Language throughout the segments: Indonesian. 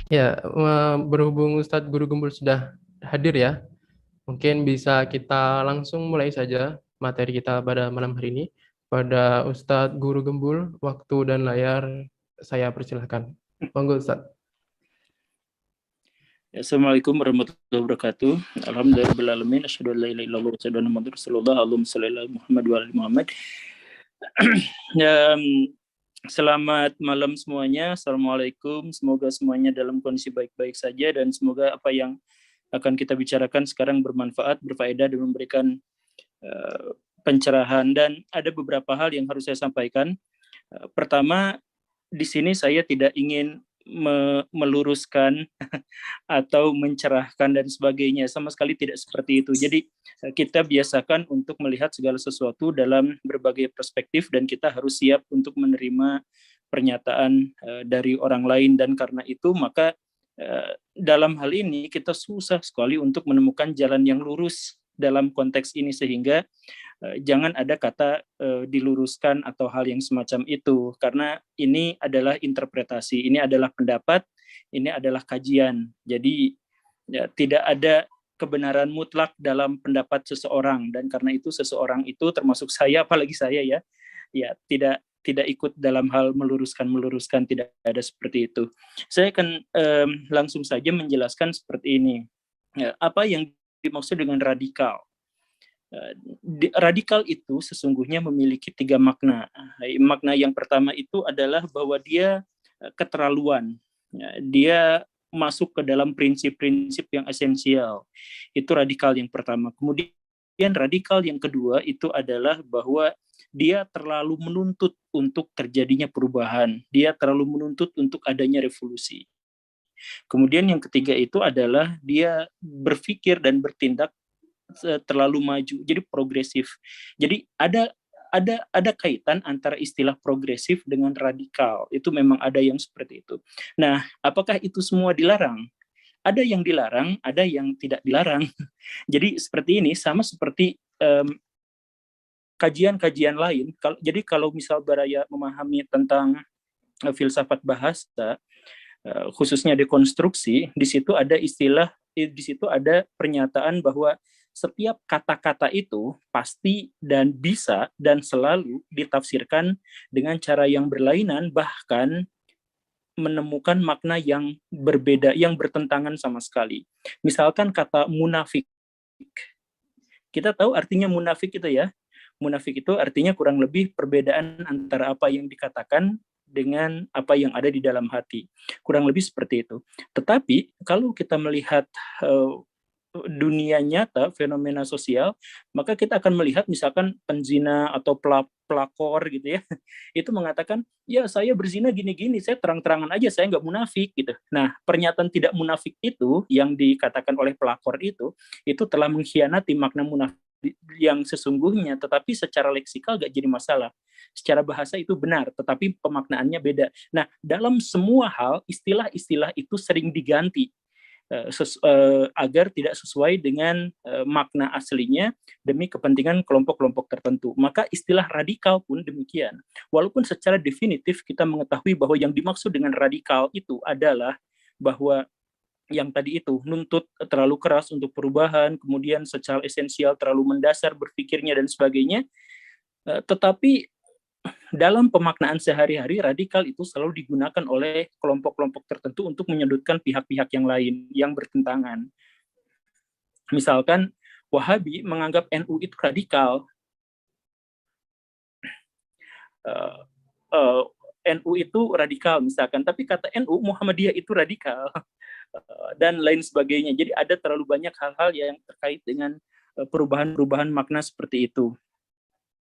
Ya, berhubung Ustadz Guru Gembul sudah hadir ya, mungkin bisa kita langsung mulai saja materi kita pada malam hari ini. Pada Ustadz Guru Gembul, waktu dan layar saya persilahkan. Monggo Ustadz. Assalamualaikum warahmatullahi wabarakatuh. Alhamdulillahirabbil asyhadu an la ilaha illallah wa asyhadu anna muhammadar rasulullah. Allahumma shalli ala Muhammad wa ala Muhammad. Selamat malam semuanya. Assalamualaikum. Semoga semuanya dalam kondisi baik-baik saja dan semoga apa yang akan kita bicarakan sekarang bermanfaat, berfaedah dan memberikan pencerahan. Dan ada beberapa hal yang harus saya sampaikan. Pertama, di sini saya tidak ingin meluruskan atau mencerahkan dan sebagainya, sama sekali tidak seperti itu. Jadi kita biasakan untuk melihat segala sesuatu dalam berbagai perspektif dan kita harus siap untuk menerima pernyataan dari orang lain, dan karena itu maka dalam hal ini kita susah sekali untuk menemukan jalan yang lurus dalam konteks ini, sehingga jangan ada kata diluruskan atau hal yang semacam itu, karena ini adalah interpretasi, ini adalah pendapat, ini adalah kajian. Jadi ya, tidak ada kebenaran mutlak dalam pendapat seseorang, dan karena itu seseorang itu termasuk saya, apalagi saya ya tidak ikut dalam hal meluruskan, tidak ada seperti itu. Saya akan langsung saja menjelaskan seperti ini. Ya, apa yang dimaksud dengan radikal? Radikal itu sesungguhnya memiliki 3 makna. Makna yang pertama itu adalah bahwa dia keterlaluan. Dia masuk ke dalam prinsip-prinsip yang esensial. Itu radikal yang pertama. Kemudian radikal yang kedua itu adalah bahwa dia terlalu menuntut untuk terjadinya perubahan. Dia terlalu menuntut untuk adanya revolusi. Kemudian yang ketiga itu adalah dia berpikir dan bertindak terlalu maju, jadi progresif. Jadi ada kaitan antara istilah progresif dengan radikal. Itu memang ada yang seperti itu. Nah, apakah itu semua dilarang? Ada yang dilarang, ada yang tidak dilarang. Jadi seperti ini, sama seperti kajian-kajian lain. Jadi kalau misal Baraya memahami tentang filsafat bahasa, khususnya dekonstruksi, di situ ada istilah, di situ ada pernyataan bahwa setiap kata-kata itu pasti dan bisa dan selalu ditafsirkan dengan cara yang berlainan, bahkan menemukan makna yang berbeda, yang bertentangan sama sekali. Misalkan kata munafik. Kita tahu artinya munafik itu ya. Munafik itu artinya kurang lebih perbedaan antara apa yang dikatakan dengan apa yang ada di dalam hati. Kurang lebih seperti itu. Tetapi kalau kita melihat dunia nyata, fenomena sosial, maka kita akan melihat misalkan penzina atau pelakor gitu ya, itu mengatakan, ya saya berzina gini-gini, saya terang-terangan aja, saya nggak munafik gitu. Nah, pernyataan tidak munafik itu yang dikatakan oleh pelakor itu telah mengkhianati makna munafik yang sesungguhnya, tetapi secara leksikal gak jadi masalah. Secara bahasa itu benar, tetapi pemaknaannya beda. Nah, dalam semua hal, istilah-istilah itu sering diganti agar tidak sesuai dengan makna aslinya demi kepentingan kelompok-kelompok tertentu. Maka istilah radikal pun demikian. Walaupun secara definitif kita mengetahui bahwa yang dimaksud dengan radikal itu adalah bahwa yang tadi itu nuntut terlalu keras untuk perubahan, kemudian secara esensial terlalu mendasar berpikirnya dan sebagainya, tetapi dalam pemaknaan sehari-hari, radikal itu selalu digunakan oleh kelompok-kelompok tertentu untuk menyudutkan pihak-pihak yang lain yang bertentangan. Misalkan Wahabi menganggap NU itu radikal, NU itu radikal misalkan, tapi kata NU Muhammadiyah itu radikal dan lain sebagainya. Jadi ada terlalu banyak hal-hal yang terkait dengan perubahan-perubahan makna seperti itu.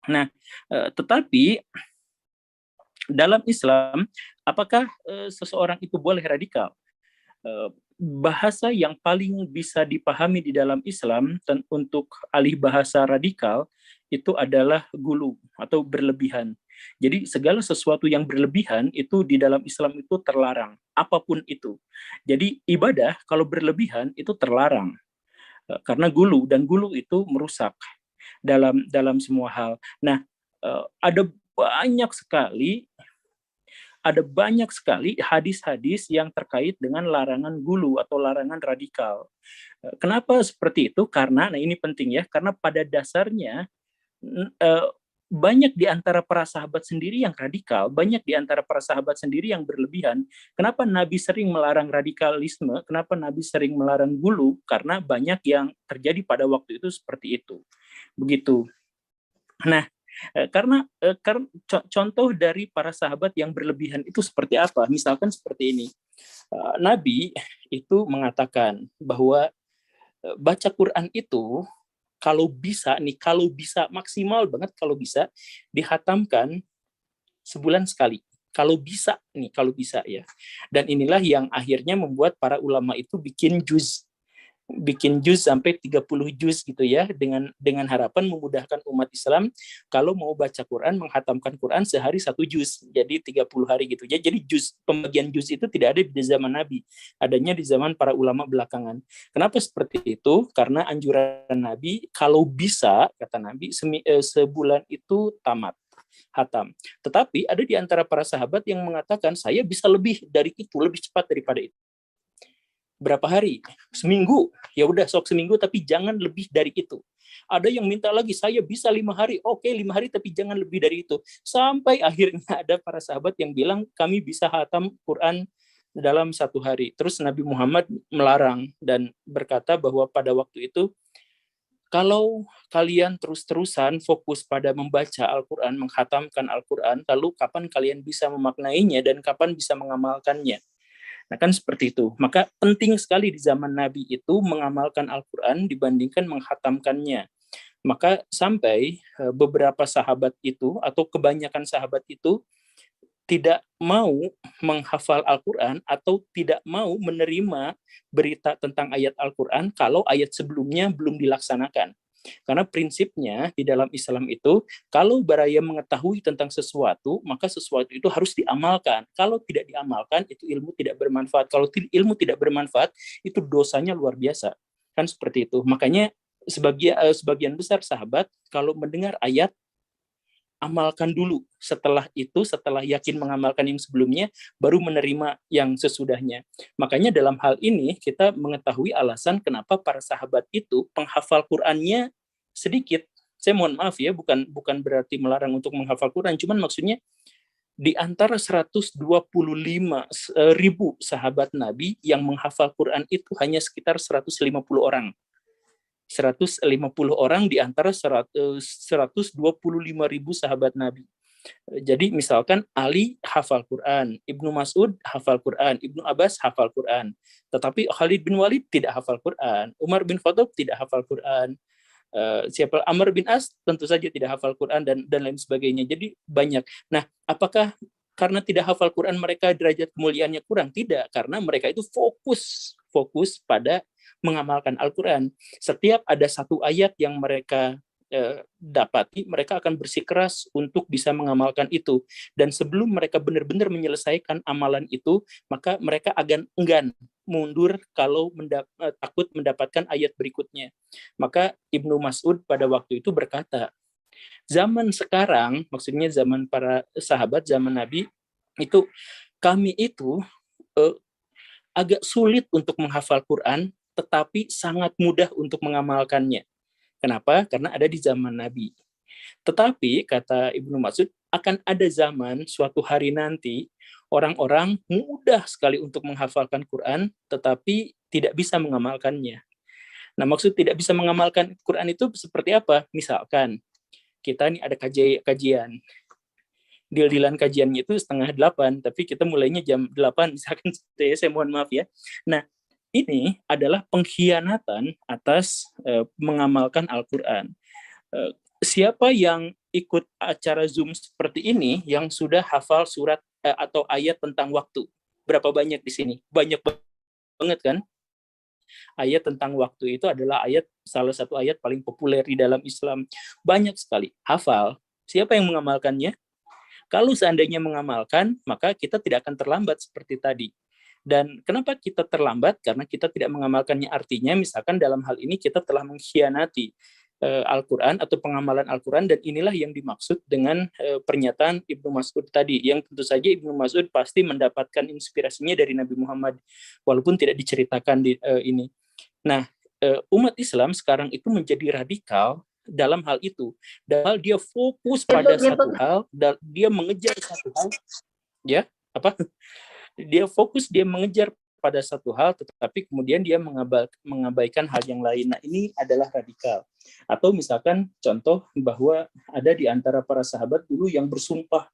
Nah, tetapi dalam Islam, apakah seseorang itu boleh radikal? Bahasa yang paling bisa dipahami di dalam Islam untuk alih bahasa radikal itu adalah gulu atau berlebihan. Jadi segala sesuatu yang berlebihan itu di dalam Islam itu terlarang, apapun itu. Jadi ibadah kalau berlebihan itu terlarang karena gulu, dan gulu itu merusak dalam semua hal. Nah, ada banyak sekali ada banyak sekali hadis-hadis yang terkait dengan larangan gulu atau larangan radikal. Kenapa seperti itu? Karena, nah ini penting ya, karena pada dasarnya banyak di antara para sahabat sendiri yang radikal, banyak di antara para sahabat sendiri yang berlebihan. Kenapa Nabi sering melarang radikalisme? Kenapa Nabi sering melarang gulu? Karena banyak yang terjadi pada waktu itu seperti itu. Begitu. Nah, karena contoh dari para sahabat yang berlebihan itu seperti apa? Misalkan seperti ini. Nabi itu mengatakan bahwa baca Quran itu kalau bisa maksimal banget kalau bisa dihatamkan sebulan sekali. Kalau bisa ya. Dan inilah yang akhirnya membuat para ulama itu bikin juz sampai 30 juz gitu ya, dengan harapan memudahkan umat Islam kalau mau baca Quran, menghatamkan Quran sehari 1 juz, jadi 30 hari gitu ya. Jadi pembagian juz itu tidak ada di zaman Nabi, adanya di zaman para ulama belakangan. Kenapa seperti itu? Karena anjuran Nabi, kalau bisa, kata Nabi, sebulan itu tamat, hatam. Tetapi ada di antara para sahabat yang mengatakan, saya bisa lebih dari itu, lebih cepat daripada itu. Berapa hari? Seminggu. Ya udah, sok seminggu, tapi jangan lebih dari itu. Ada yang minta lagi, saya bisa 5 hari. Oke, 5 hari, tapi jangan lebih dari itu. Sampai akhirnya ada para sahabat yang bilang, kami bisa hatam Quran dalam 1 hari. Terus Nabi Muhammad melarang dan berkata bahwa pada waktu itu, kalau kalian terus-terusan fokus pada membaca Al-Quran, menghatamkan Al-Quran, lalu kapan kalian bisa memaknainya dan kapan bisa mengamalkannya? Nah, kan seperti itu. Maka penting sekali di zaman Nabi itu mengamalkan Al-Quran dibandingkan menghatamkannya. Maka sampai beberapa sahabat itu, atau kebanyakan sahabat itu, tidak mau menghafal Al-Quran atau tidak mau menerima berita tentang ayat Al-Quran kalau ayat sebelumnya belum dilaksanakan. Karena prinsipnya di dalam Islam itu, kalau baraya mengetahui tentang sesuatu, maka sesuatu itu harus diamalkan. Kalau tidak diamalkan, itu ilmu tidak bermanfaat. Kalau ilmu tidak bermanfaat, itu dosanya luar biasa. Kan seperti itu. Makanya sebagian besar sahabat, kalau mendengar ayat, amalkan dulu. Setelah itu, setelah yakin mengamalkan yang sebelumnya, baru menerima yang sesudahnya. Makanya dalam hal ini, kita mengetahui alasan kenapa para sahabat itu penghafal Qur'annya sedikit. Saya mohon maaf ya, bukan berarti melarang untuk menghafal Quran, cuman maksudnya di antara 125 ribu sahabat Nabi yang menghafal Quran itu hanya sekitar 150 orang. 150 orang di antara 125 ribu sahabat Nabi. Jadi misalkan Ali hafal Quran, Ibnu Mas'ud hafal Quran, Ibnu Abbas hafal Quran. Tetapi Khalid bin Walid tidak hafal Quran, Umar bin Khattab tidak hafal Quran, siapa Amr bin As tentu saja tidak hafal Quran dan lain sebagainya. Jadi banyak. Nah, apakah karena tidak hafal Quran mereka derajat kemuliaannya kurang? Tidak, karena mereka itu fokus pada mengamalkan Al-Quran. Setiap ada satu ayat yang mereka dapati, mereka akan bersikeras untuk bisa mengamalkan itu. Dan sebelum mereka benar-benar menyelesaikan amalan itu, maka mereka akan enggan mundur kalau takut mendapatkan ayat berikutnya. Maka Ibnu Mas'ud pada waktu itu berkata, zaman sekarang, maksudnya zaman para sahabat, zaman Nabi, itu kami itu agak sulit untuk menghafal Quran, tetapi sangat mudah untuk mengamalkannya. Kenapa? Karena ada di zaman Nabi. Tetapi, kata Ibnu Mas'ud, akan ada zaman suatu hari nanti, orang-orang mudah sekali untuk menghafalkan Quran, tetapi tidak bisa mengamalkannya. Nah, maksud tidak bisa mengamalkan Quran itu seperti apa? Misalkan, kita ini ada kajian. Deal-dealan kajiannya itu 7:30, tapi kita mulainya jam 8, misalkan, saya mohon maaf ya. Nah, ini adalah pengkhianatan atas mengamalkan Al-Quran. Siapa yang ikut acara Zoom seperti ini yang sudah hafal surat atau ayat tentang waktu? Berapa banyak di sini? Banyak banget kan? Ayat tentang waktu itu adalah salah satu ayat paling populer di dalam Islam. Banyak sekali. Hafal. Siapa yang mengamalkannya? Kalau seandainya mengamalkan, maka kita tidak akan terlambat seperti tadi. Dan kenapa kita terlambat? Karena kita tidak mengamalkannya. Artinya misalkan dalam hal ini kita telah mengkhianati Al-Quran atau pengamalan Al-Quran, dan inilah yang dimaksud dengan pernyataan Ibnu Mas'ud tadi, yang tentu saja Ibnu Mas'ud pasti mendapatkan inspirasinya dari Nabi Muhammad, walaupun tidak diceritakan di ini. Nah, umat Islam sekarang itu menjadi radikal dalam hal itu, dalam dia fokus pada satu hal, dan dia mengejar satu hal, ya apa? Dia fokus, dia mengejar pada satu hal, tetapi kemudian dia mengabaikan hal yang lain. Nah, ini adalah radikal. Atau misalkan contoh bahwa ada di antara para sahabat dulu yang bersumpah,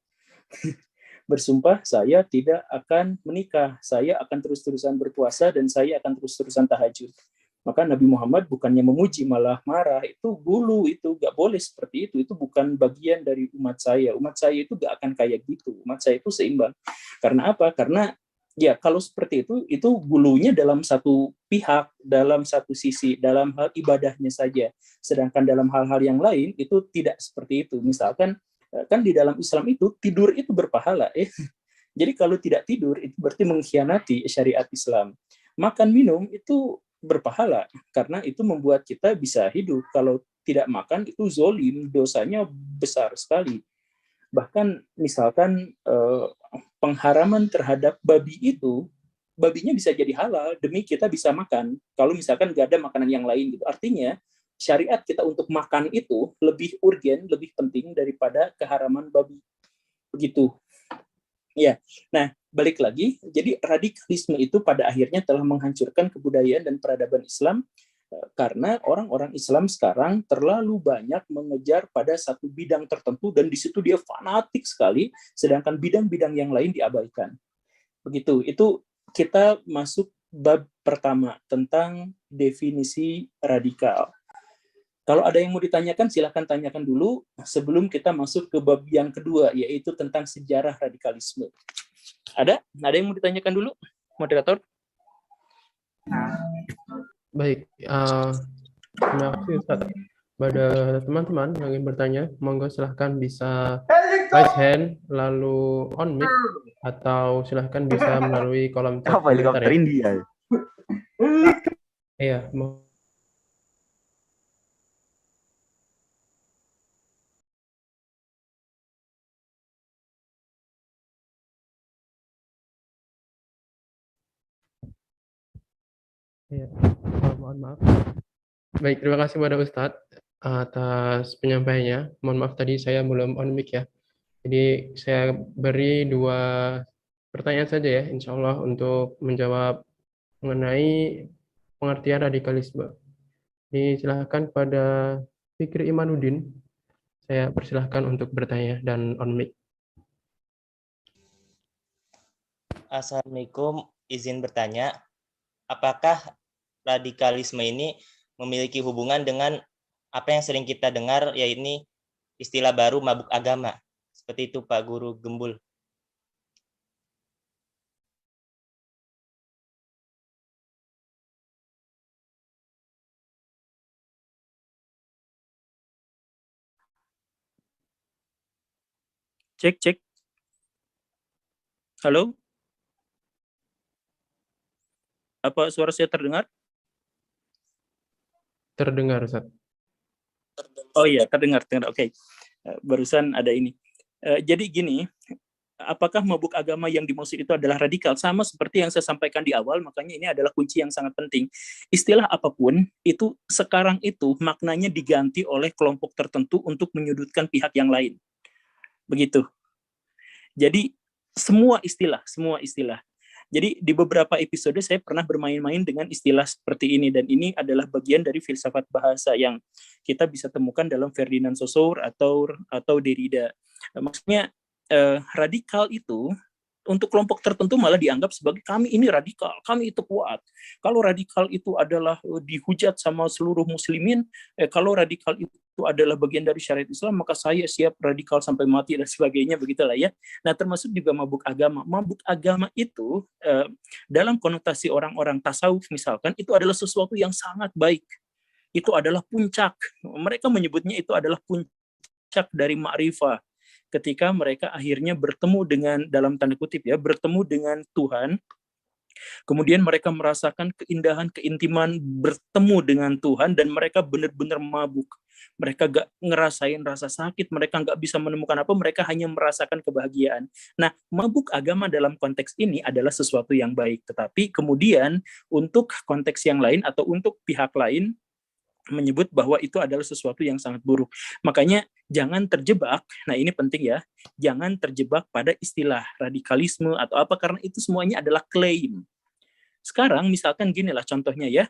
bersumpah, saya tidak akan menikah, saya akan terus-terusan berpuasa, dan saya akan terus-terusan tahajud. Maka Nabi Muhammad bukannya memuji, malah marah. Itu gulu, itu gak boleh seperti itu bukan bagian dari umat saya. Umat saya itu gak akan kayak gitu. Umat saya itu seimbang. Karena apa? Karena ya kalau seperti itu gulunya dalam satu pihak, dalam satu sisi, dalam hal ibadahnya saja. Sedangkan dalam hal-hal yang lain itu tidak seperti itu. Misalkan kan di dalam Islam itu tidur itu berpahala. Jadi kalau tidak tidur itu berarti mengkhianati syariat Islam. Makan minum itu berpahala karena itu membuat kita bisa hidup. Kalau tidak makan itu zolim, dosanya besar sekali. Bahkan misalkan pengharaman terhadap babi itu, babinya bisa jadi halal demi kita bisa makan. Kalau misalkan nggak ada makanan yang lain gitu. Artinya syariat kita untuk makan itu lebih urgen, lebih penting daripada keharaman babi. Begitu. Ya. Nah, balik lagi, jadi radikalisme itu pada akhirnya telah menghancurkan kebudayaan dan peradaban Islam, karena orang-orang Islam sekarang terlalu banyak mengejar pada satu bidang tertentu, dan di situ dia fanatik sekali, sedangkan bidang-bidang yang lain diabaikan. Begitu. Itu kita masuk bab pertama tentang definisi radikal. Kalau ada yang mau ditanyakan, silakan tanyakan dulu sebelum kita masuk ke bab yang kedua, yaitu tentang sejarah radikalisme. Ada yang mau ditanyakan dulu, moderator? Baik, terima kasih Ustaz. Pada teman-teman yang ingin bertanya, monggo silahkan bisa raise hand, lalu on mic, atau silahkan bisa melalui kolom chat komentar ya. India. Iya, iya. Mohon maaf. Baik, terima kasih pada Ustadz atas penyampaiannya. Mohon maaf tadi saya belum on mic ya. Jadi saya beri 2 pertanyaan saja ya, insya Allah untuk menjawab mengenai pengertian radikalisme. Jadi silahkan pada Fikri Imanuddin, saya persilahkan untuk bertanya dan on mic. Assalamualaikum, izin bertanya, apakah radikalisme ini memiliki hubungan dengan apa yang sering kita dengar, yaitu istilah baru mabuk agama? Seperti itu Pak Guru Gembul. Cek. Halo? Apa suara saya terdengar? Terdengar, Ustaz. Oh iya, terdengar. Oke. Barusan ada ini. Jadi gini, apakah mabuk agama yang dimaksud itu adalah radikal? Sama seperti yang saya sampaikan di awal, makanya ini adalah kunci yang sangat penting. Istilah apapun, itu sekarang itu maknanya diganti oleh kelompok tertentu untuk menyudutkan pihak yang lain. Begitu. Jadi semua istilah. Jadi di beberapa episode saya pernah bermain-main dengan istilah seperti ini, dan ini adalah bagian dari filsafat bahasa yang kita bisa temukan dalam Ferdinand Saussure atau Derrida. Maksudnya radikal itu untuk kelompok tertentu malah dianggap sebagai kami ini radikal, kami itu kuat. Kalau radikal itu adalah dihujat sama seluruh muslimin, kalau radikal itu adalah bagian dari syariat Islam, maka saya siap radikal sampai mati dan sebagainya, begitulah ya. Nah, termasuk juga mabuk agama. Mabuk agama itu dalam konotasi orang-orang tasawuf misalkan, itu adalah sesuatu yang sangat baik. Itu adalah puncak. Mereka menyebutnya itu adalah puncak dari ma'rifah. Ketika mereka akhirnya bertemu dengan, dalam tanda kutip ya, bertemu dengan Tuhan, Kemudian mereka merasakan keindahan, keintiman bertemu dengan Tuhan, dan mereka benar-benar mabuk. Mereka gak ngerasain rasa sakit, mereka gak bisa menemukan apa, mereka hanya merasakan kebahagiaan. Nah, mabuk agama dalam konteks ini adalah sesuatu yang baik. Tetapi kemudian untuk konteks yang lain atau untuk pihak lain, menyebut bahwa itu adalah sesuatu yang sangat buruk. Makanya jangan terjebak, nah ini penting ya, jangan terjebak pada istilah radikalisme atau apa, karena itu semuanya adalah klaim. Sekarang misalkan gini lah contohnya ya,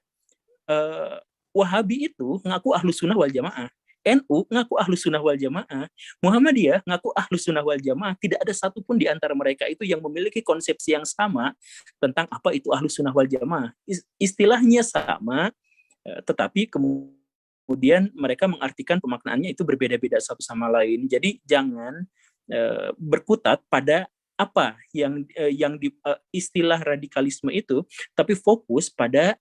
Wahabi itu ngaku Ahlus Sunnah wal Jamaah, NU ngaku Ahlus Sunnah wal Jamaah, Muhammadiyah ngaku Ahlus Sunnah wal Jamaah. Tidak ada satupun di antara mereka itu yang memiliki konsepsi yang sama tentang apa itu Ahlus Sunnah wal Jamaah. Istilahnya sama, tetapi kemudian mereka mengartikan pemaknaannya itu berbeda-beda satu sama lain. Jadi jangan berkutat pada apa yang istilah radikalisme itu, tapi fokus pada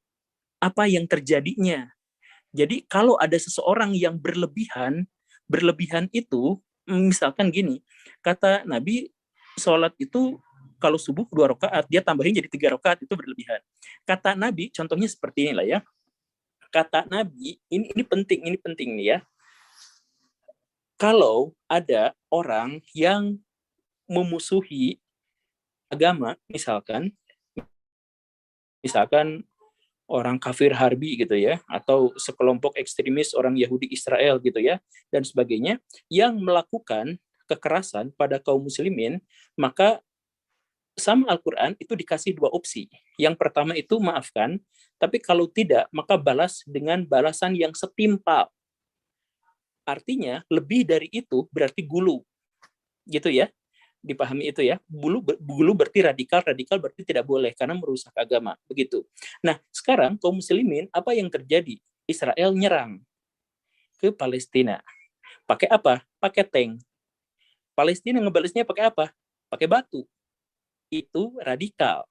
apa yang terjadinya. Jadi kalau ada seseorang yang berlebihan itu, misalkan gini, kata Nabi, sholat itu kalau subuh 2 rakaat, dia tambahin jadi 3 rakaat, itu berlebihan. Kata Nabi, contohnya seperti inilah ya. Kata Nabi, ini penting nih ya. Kalau ada orang yang memusuhi agama, misalkan orang kafir harbi gitu ya, atau sekelompok ekstremis orang Yahudi Israel gitu ya, dan sebagainya, yang melakukan kekerasan pada kaum muslimin, maka sama Al-Quran itu dikasih 2 opsi. Yang pertama itu maafkan, tapi kalau tidak, maka balas dengan balasan yang setimpal. Artinya, lebih dari itu berarti gulu. Gitu ya, dipahami itu ya. Gulu berarti radikal berarti tidak boleh, karena merusak agama. Begitu. Nah, sekarang kaum muslimin, apa yang terjadi? Israel nyerang ke Palestina. Pakai apa? Pakai tank. Palestina ngebalasnya pakai apa? Pakai batu. Itu radikal.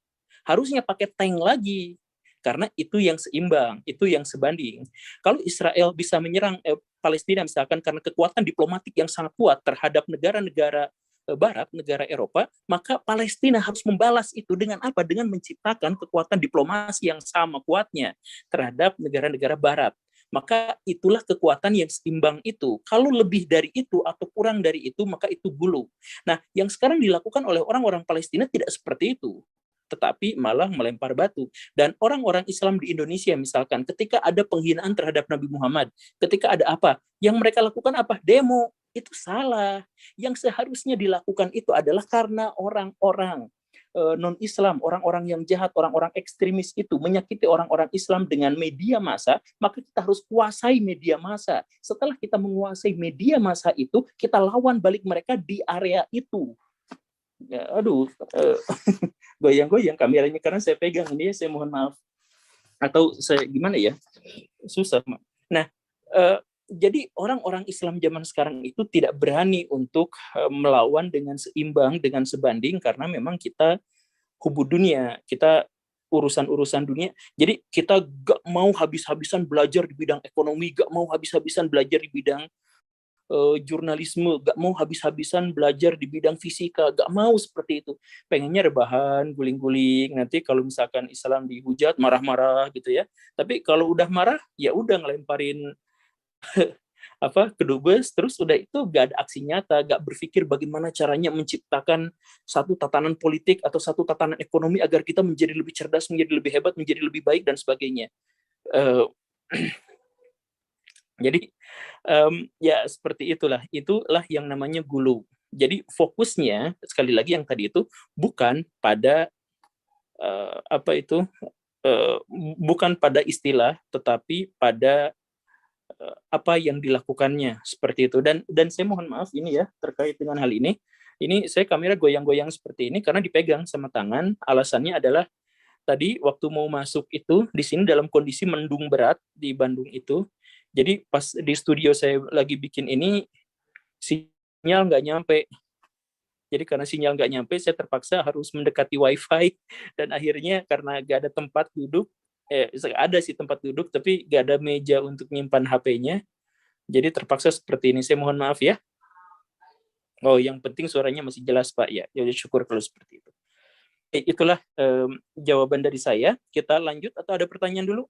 Harusnya pakai tank lagi, karena itu yang seimbang, itu yang sebanding. Kalau Israel bisa menyerang Palestina misalkan karena kekuatan diplomatik yang sangat kuat terhadap negara-negara Barat, negara Eropa, maka Palestina harus membalas itu dengan apa? Dengan menciptakan kekuatan diplomasi yang sama kuatnya terhadap negara-negara Barat. Maka itulah kekuatan yang seimbang itu. Kalau lebih dari itu atau kurang dari itu, maka itu gulu. Nah, yang sekarang dilakukan oleh orang-orang Palestina tidak seperti itu, tetapi malah melempar batu. Dan orang-orang Islam di Indonesia misalkan, ketika ada penghinaan terhadap Nabi Muhammad, ketika ada apa, yang mereka lakukan apa? Demo. Itu salah. Yang seharusnya dilakukan itu adalah karena orang-orang non-Islam, orang-orang yang jahat, orang-orang ekstremis itu menyakiti orang-orang Islam dengan media massa, maka kita harus kuasai media massa. Setelah kita menguasai media massa itu, kita lawan balik mereka di area itu. Ya, aduh, goyang-goyang kameranya karena saya pegang ini, saya mohon maaf. Atau saya gimana ya, susah. Nah, jadi orang-orang Islam zaman sekarang itu tidak berani untuk melawan dengan seimbang, dengan sebanding, karena memang kita hubud dunia, kita urusan-urusan dunia. Jadi kita gak mau habis-habisan belajar di bidang ekonomi, gak mau habis-habisan belajar di bidang jurnalisme, gak mau habis-habisan belajar di bidang fisika, gak mau seperti itu. Pengennya rebahan, guling-guling, nanti kalau misalkan Islam dihujat, marah-marah gitu ya. Tapi kalau udah marah, ya udah ngelemparin kedubes, terus udah itu gak ada aksi nyata, gak berpikir bagaimana caranya menciptakan satu tatanan politik atau satu tatanan ekonomi agar kita menjadi lebih cerdas, menjadi lebih hebat, menjadi lebih baik dan sebagainya. Jadi ya seperti itulah yang namanya gulu. Jadi fokusnya sekali lagi yang tadi itu bukan pada bukan pada istilah, tetapi pada apa yang dilakukannya seperti itu. Dan saya mohon maaf ini ya terkait dengan hal ini. Ini saya kamera goyang-goyang seperti ini karena dipegang sama tangan. Alasannya adalah tadi waktu mau masuk itu di sini dalam kondisi mendung berat di Bandung itu. Jadi pas di studio saya lagi bikin ini sinyal nggak nyampe. Jadi karena sinyal nggak nyampe, saya terpaksa harus mendekati WiFi, dan akhirnya karena nggak ada tempat duduk, ada sih tempat duduk, tapi nggak ada meja untuk nyimpan HP-nya, jadi terpaksa seperti ini. Saya mohon maaf ya. Oh, yang penting suaranya masih jelas Pak ya. Jadi syukur kalau seperti itu. Itulah jawaban dari saya. Kita lanjut atau ada pertanyaan dulu?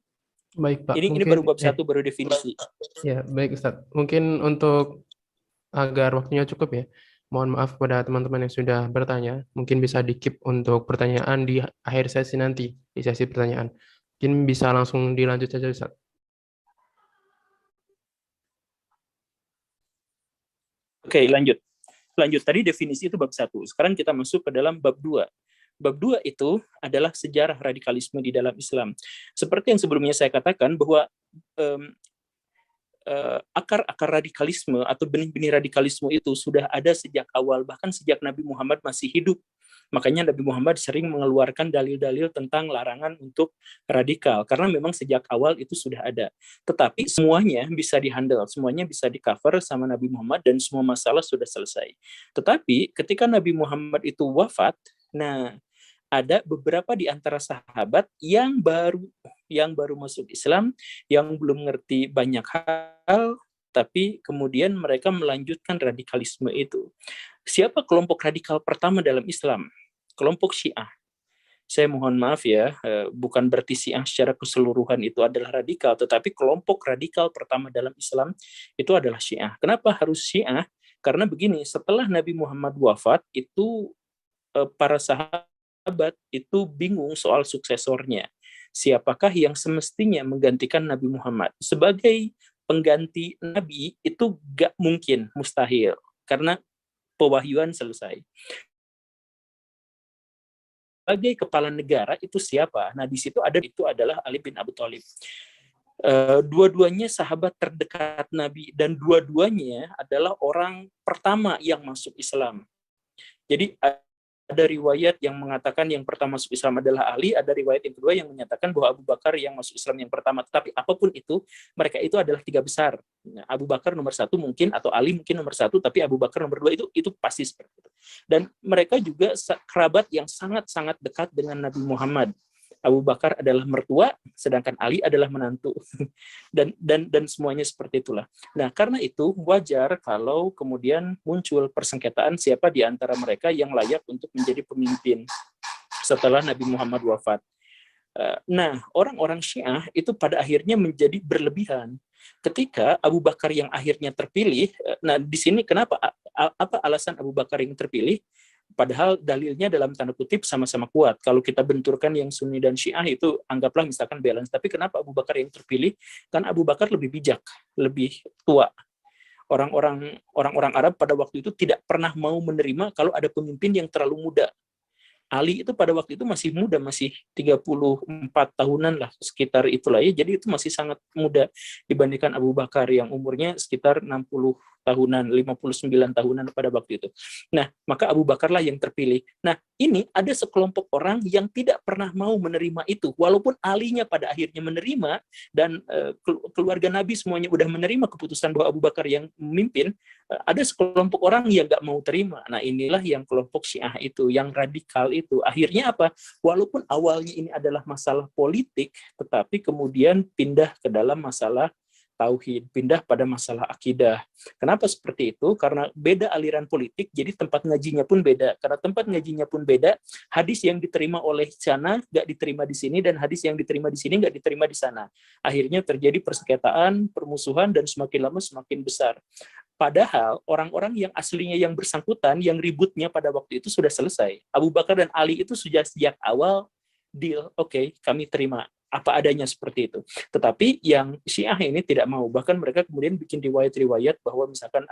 Baik, Pak. Ini Mungkin baru bab 1, baru definisi. ya, baik Ustaz. Mungkin untuk agar waktunya cukup ya. Mohon maaf kepada teman-teman yang sudah bertanya. Mungkin bisa di-keep untuk pertanyaan di akhir sesi nanti, di sesi pertanyaan. Mungkin bisa langsung dilanjut saja, Ustaz. Oke, lanjut. Tadi definisi itu bab 1. Sekarang kita masuk ke dalam bab 2. Bab 2 itu adalah sejarah radikalisme di dalam Islam. Seperti yang sebelumnya saya katakan bahwa akar-akar radikalisme atau benih-benih radikalisme itu sudah ada sejak awal, bahkan sejak Nabi Muhammad masih hidup. Makanya Nabi Muhammad sering mengeluarkan dalil-dalil tentang larangan untuk radikal, karena memang sejak awal itu sudah ada. Tetapi semuanya bisa dihandle, semuanya bisa di-cover sama Nabi Muhammad dan semua masalah sudah selesai. Tetapi ketika Nabi Muhammad itu wafat, nah ada beberapa di antara sahabat yang baru masuk Islam, yang belum ngerti banyak hal, tapi kemudian mereka melanjutkan radikalisme itu. Siapa kelompok radikal pertama dalam Islam? Kelompok Syiah. Saya mohon maaf ya, bukan berarti Syiah secara keseluruhan itu adalah radikal, tetapi kelompok radikal pertama dalam Islam itu adalah Syiah. Kenapa harus Syiah? Karena begini, setelah Nabi Muhammad wafat, itu para sahabat itu bingung soal suksesornya. Siapakah yang semestinya menggantikan Nabi Muhammad? Sebagai pengganti Nabi itu gak mungkin, mustahil. Karena pewahyuan selesai. Sebagai kepala negara itu siapa? Nah, di situ adalah Ali bin Abi Thalib. Dua-duanya sahabat terdekat Nabi dan dua-duanya adalah orang pertama yang masuk Islam. Jadi ada riwayat yang mengatakan yang pertama masuk Islam adalah Ali, ada riwayat yang kedua yang menyatakan bahwa Abu Bakar yang masuk Islam yang pertama. Tetapi apapun itu, mereka itu adalah 3 besar. Nah, Abu Bakar nomor 1 mungkin, atau Ali mungkin nomor 1, tapi Abu Bakar nomor 2 itu pasti seperti itu. Dan mereka juga kerabat yang sangat-sangat dekat dengan Nabi Muhammad. Abu Bakar adalah mertua, sedangkan Ali adalah menantu. dan semuanya seperti itulah. Nah, karena itu wajar kalau kemudian muncul persengketaan siapa di antara mereka yang layak untuk menjadi pemimpin setelah Nabi Muhammad wafat. Nah, orang-orang Syiah itu pada akhirnya menjadi berlebihan. Ketika Abu Bakar yang akhirnya terpilih, nah di sini kenapa, apa alasan Abu Bakar yang terpilih? Padahal dalilnya dalam tanda kutip sama-sama kuat. Kalau kita benturkan yang Sunni dan Syiah itu anggaplah misalkan balance. Tapi kenapa Abu Bakar yang terpilih? Karena Abu Bakar lebih bijak, lebih tua. Orang-orang Arab pada waktu itu tidak pernah mau menerima kalau ada pemimpin yang terlalu muda. Ali itu pada waktu itu masih muda, masih 34 tahunan lah, sekitar itulah ya. Jadi itu masih sangat muda dibandingkan Abu Bakar yang umurnya sekitar 60 tahunan, 59 tahunan pada waktu itu. Nah, maka Abu Bakarlah yang terpilih. Nah, ini ada sekelompok orang yang tidak pernah mau menerima itu. Walaupun Alinya pada akhirnya menerima dan keluarga Nabi semuanya udah menerima keputusan bahwa Abu Bakar yang memimpin, ada sekelompok orang yang nggak mau terima. Nah, inilah yang kelompok Syiah itu, yang radikal itu. Akhirnya apa? Walaupun awalnya ini adalah masalah politik, tetapi kemudian pindah ke dalam masalah tauhid, pindah pada masalah akidah. Kenapa seperti itu? Karena beda aliran politik, jadi tempat ngajinya pun beda. Karena tempat ngajinya pun beda, hadis yang diterima oleh sana nggak diterima di sini, dan hadis yang diterima di sini nggak diterima di sana. Akhirnya terjadi persengketaan, permusuhan, dan semakin lama semakin besar. Padahal orang-orang yang aslinya yang bersangkutan, yang ributnya pada waktu itu sudah selesai. Abu Bakar dan Ali itu sudah sejak awal deal, oke, kami terima apa adanya seperti itu. Tetapi yang Syiah ini tidak mau. Bahkan mereka kemudian bikin riwayat-riwayat bahwa misalkan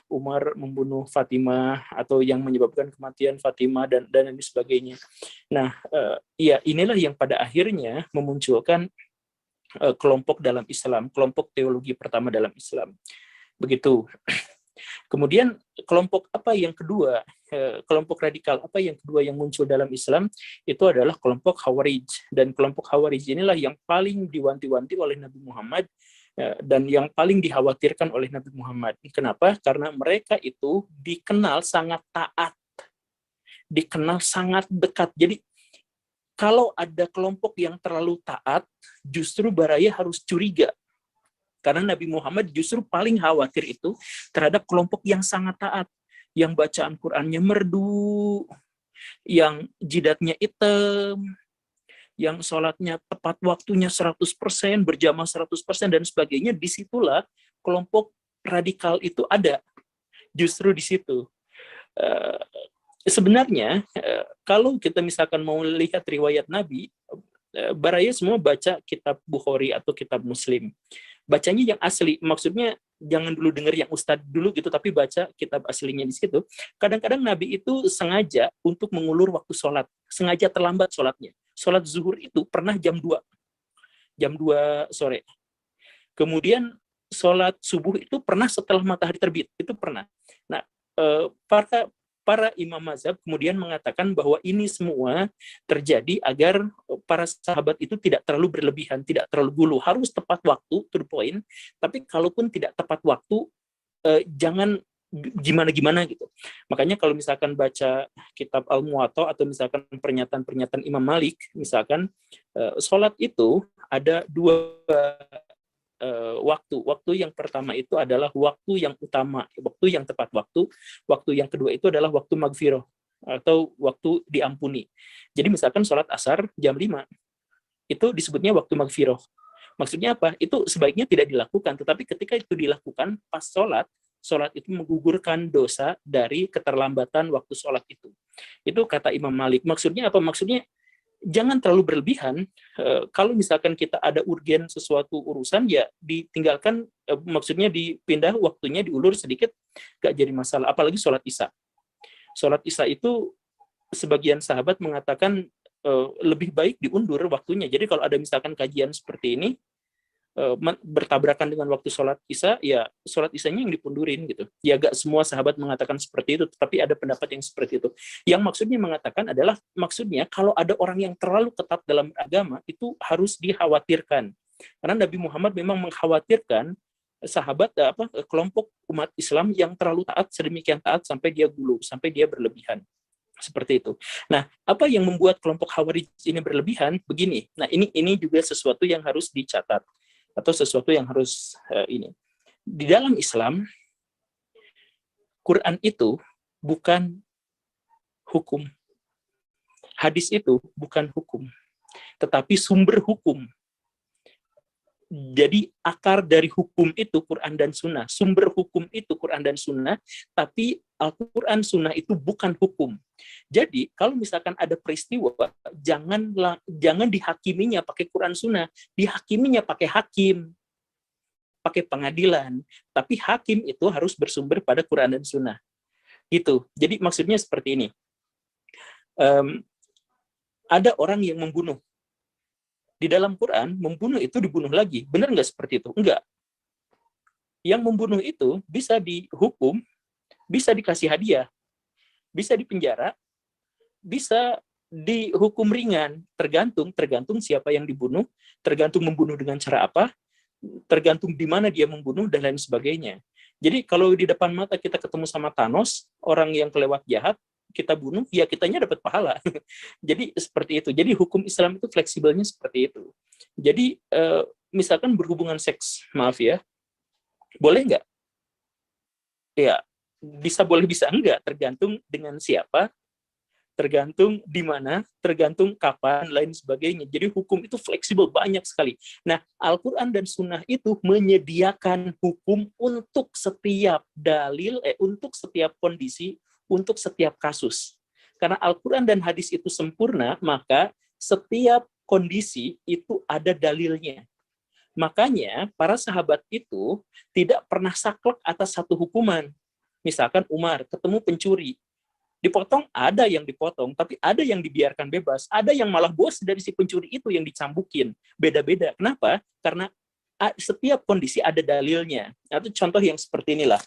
Umar membunuh Fatimah atau yang menyebabkan kematian Fatimah dan lain sebagainya. Nah, ya inilah yang pada akhirnya memunculkan kelompok dalam Islam, kelompok teologi pertama dalam Islam. Begitu. Kemudian kelompok apa yang kedua, kelompok radikal apa yang kedua yang muncul dalam Islam, itu adalah kelompok Khawarij. Dan kelompok Khawarij inilah yang paling diwanti-wanti oleh Nabi Muhammad dan yang paling dikhawatirkan oleh Nabi Muhammad. Kenapa? Karena mereka itu dikenal sangat taat, dikenal sangat dekat. Jadi kalau ada kelompok yang terlalu taat, justru baraya harus curiga. Karena Nabi Muhammad justru paling khawatir itu terhadap kelompok yang sangat taat, yang bacaan Qur'annya merdu, yang jidatnya hitam, yang sholatnya tepat waktunya 100%, berjamaah 100%, dan sebagainya. Disitulah kelompok radikal itu ada. Justru di situ. Sebenarnya, kalau kita misalkan mau lihat riwayat Nabi, baraya semua baca kitab Bukhari atau kitab Muslim. Bacanya yang asli, maksudnya jangan dulu dengar yang ustadz dulu gitu, tapi baca kitab aslinya di situ. Kadang-kadang Nabi itu sengaja untuk mengulur waktu sholat, sengaja terlambat sholatnya. Sholat zuhur itu pernah jam 2 sore. Kemudian sholat subuh itu pernah setelah matahari terbit, itu pernah. Nah, para imam mazhab kemudian mengatakan bahwa ini semua terjadi agar para sahabat itu tidak terlalu berlebihan, tidak terlalu gulu, harus tepat waktu, to the point. Tapi kalaupun tidak tepat waktu, jangan gimana-gimana gitu. Makanya kalau misalkan baca kitab Al-Muwatta atau misalkan pernyataan-pernyataan Imam Malik, misalkan sholat itu ada dua waktu. Waktu yang pertama itu adalah waktu yang utama, waktu yang tepat waktu. Waktu yang kedua itu adalah waktu magfirah atau waktu diampuni. Jadi misalkan sholat asar jam 5, itu disebutnya waktu magfirah. Maksudnya apa? Itu sebaiknya tidak dilakukan, tetapi ketika itu dilakukan pas sholat itu menggugurkan dosa dari keterlambatan waktu sholat itu. Itu kata Imam Malik. Maksudnya apa? Maksudnya jangan terlalu berlebihan. Kalau misalkan kita ada urgen sesuatu urusan, ya ditinggalkan, maksudnya dipindah waktunya, diulur sedikit, gak jadi masalah. Apalagi sholat isya. Sholat isya itu sebagian sahabat mengatakan lebih baik diundur waktunya. Jadi kalau ada misalkan kajian seperti ini, bertabrakan dengan waktu sholat isya, ya sholat isyanya yang dipundurin gitu. Ya gak semua sahabat mengatakan seperti itu, tetapi ada pendapat yang seperti itu. Yang maksudnya mengatakan adalah, maksudnya kalau ada orang yang terlalu ketat dalam agama, itu harus dikhawatirkan. Karena Nabi Muhammad memang mengkhawatirkan sahabat, kelompok umat Islam yang terlalu taat, sedemikian taat sampai dia gulu, sampai dia berlebihan. Seperti itu. Nah, apa yang membuat kelompok Khawarij ini berlebihan? Begini. Nah, ini juga sesuatu yang harus dicatat, atau sesuatu yang harus ini. Di dalam Islam, Quran itu bukan hukum. Hadis itu bukan hukum, tetapi sumber hukum. Jadi akar dari hukum itu Quran dan Sunnah. Sumber hukum itu Quran dan Sunnah, tapi Al-Quran Sunnah itu bukan hukum. Jadi kalau misalkan ada peristiwa, jangan dihakiminya pakai Quran Sunnah, dihakiminya pakai hakim, pakai pengadilan. Tapi hakim itu harus bersumber pada Quran dan Sunnah. Gitu. Jadi maksudnya seperti ini. Ada orang yang membunuh. Di dalam Quran, membunuh itu dibunuh lagi. Benar nggak seperti itu? Enggak. Yang membunuh itu bisa dihukum, bisa dikasih hadiah, bisa dipenjara, bisa dihukum ringan, tergantung siapa yang dibunuh, tergantung membunuh dengan cara apa, tergantung di mana dia membunuh, dan lain sebagainya. Jadi kalau di depan mata kita ketemu sama Thanos, orang yang kelewat jahat, kita bunuh, ya kitanya dapat pahala. Jadi seperti itu. Jadi hukum Islam itu fleksibelnya seperti itu. Jadi misalkan berhubungan seks, maaf ya, boleh nggak? Ya, bisa boleh, bisa enggak, tergantung dengan siapa, tergantung di mana, tergantung kapan, lain sebagainya. Jadi hukum itu fleksibel banyak sekali. Nah, Al-Quran dan Sunnah itu menyediakan hukum untuk setiap dalil, untuk setiap kondisi, untuk setiap kasus. Karena Al-Quran dan hadis itu sempurna, maka setiap kondisi itu ada dalilnya. Makanya para sahabat itu tidak pernah saklek atas satu hukuman. Misalkan Umar ketemu pencuri, dipotong, ada yang dipotong, tapi ada yang dibiarkan bebas, ada yang malah bos dari si pencuri itu yang dicambukin. Beda-beda. Kenapa? Karena setiap kondisi ada dalilnya. Itu contoh yang seperti inilah.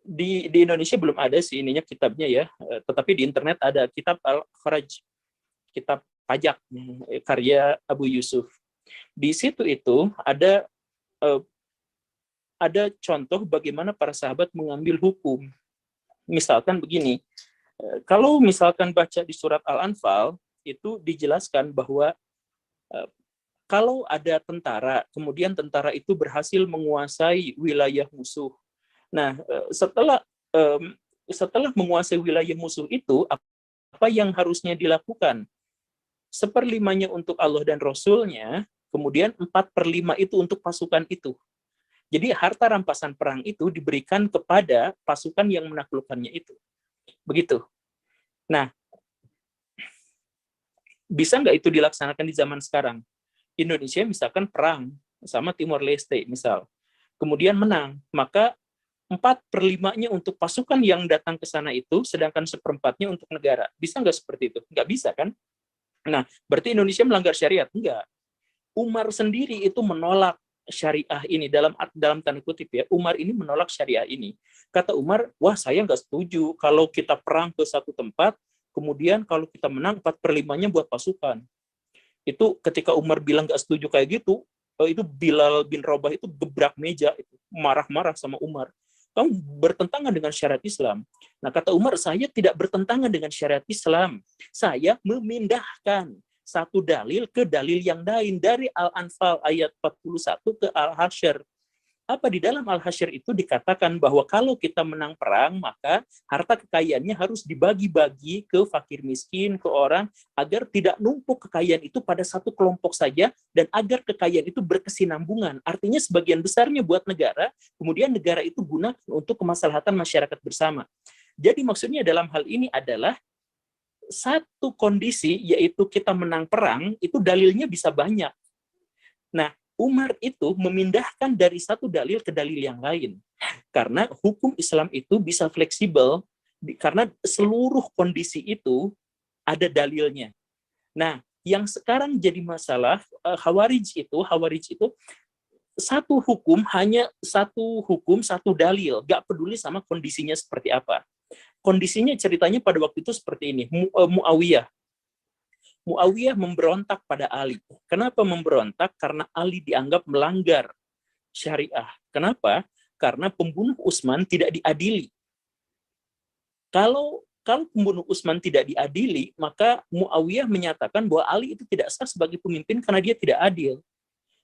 Di Indonesia belum ada sih ininya kitabnya ya, tetapi di internet ada kitab Al-Kharaj, kitab pajak karya Abu Yusuf. Di situ itu ada contoh bagaimana para sahabat mengambil hukum. Misalkan begini, kalau misalkan baca di surat Al-Anfal, itu dijelaskan bahwa kalau ada tentara, kemudian tentara itu berhasil menguasai wilayah musuh. Nah, setelah setelah menguasai wilayah musuh itu, apa yang harusnya dilakukan? 1/5-nya untuk Allah dan Rasul-Nya, kemudian 4/5 itu untuk pasukan itu. Jadi harta rampasan perang itu diberikan kepada pasukan yang menaklukkannya itu. Begitu. Nah, bisa nggak itu dilaksanakan di zaman sekarang? Indonesia misalkan perang sama Timor Leste misal, kemudian menang, maka 4/5-nya untuk pasukan yang datang ke sana itu, sedangkan 1/4-nya untuk negara. Bisa nggak seperti itu? Nggak bisa kan? Nah, berarti Indonesia melanggar syariat? Enggak. Umar sendiri itu menolak syariah ini, dalam tanda kutip ya, Umar ini menolak syariah ini. Kata Umar, wah saya nggak setuju kalau kita perang ke satu tempat, kemudian kalau kita menang 4/5-nya buat pasukan. Itu ketika Umar bilang nggak setuju kayak gitu, itu Bilal bin Rabah itu gebrak meja, itu marah-marah sama Umar. Kamu bertentangan dengan syariat Islam. Nah, kata Umar, saya tidak bertentangan dengan syariat Islam. Saya memindahkan satu dalil ke dalil yang lain, dari Al-Anfal ayat 41 ke Al-Hasyr. Apa di dalam Al-Hasyr itu dikatakan bahwa kalau kita menang perang, maka harta kekayaannya harus dibagi-bagi ke fakir miskin, ke orang, agar tidak numpuk kekayaan itu pada satu kelompok saja, dan agar kekayaan itu berkesinambungan. Artinya sebagian besarnya buat negara, kemudian negara itu gunakan untuk kemaslahatan masyarakat bersama. Jadi maksudnya dalam hal ini adalah satu kondisi, yaitu kita menang perang, itu dalilnya bisa banyak. Nah, Umar itu memindahkan dari satu dalil ke dalil yang lain. Karena hukum Islam itu bisa fleksibel, karena seluruh kondisi itu ada dalilnya. Nah, yang sekarang jadi masalah, Khawarij itu satu hukum, hanya satu hukum, satu dalil, gak peduli sama kondisinya seperti apa. Kondisinya ceritanya pada waktu itu seperti ini, Muawiyah memberontak pada Ali. Kenapa memberontak? Karena Ali dianggap melanggar syariah. Kenapa? Karena pembunuh Utsman tidak diadili. Kalau pembunuh Utsman tidak diadili, maka Muawiyah menyatakan bahwa Ali itu tidak sah sebagai pemimpin karena dia tidak adil.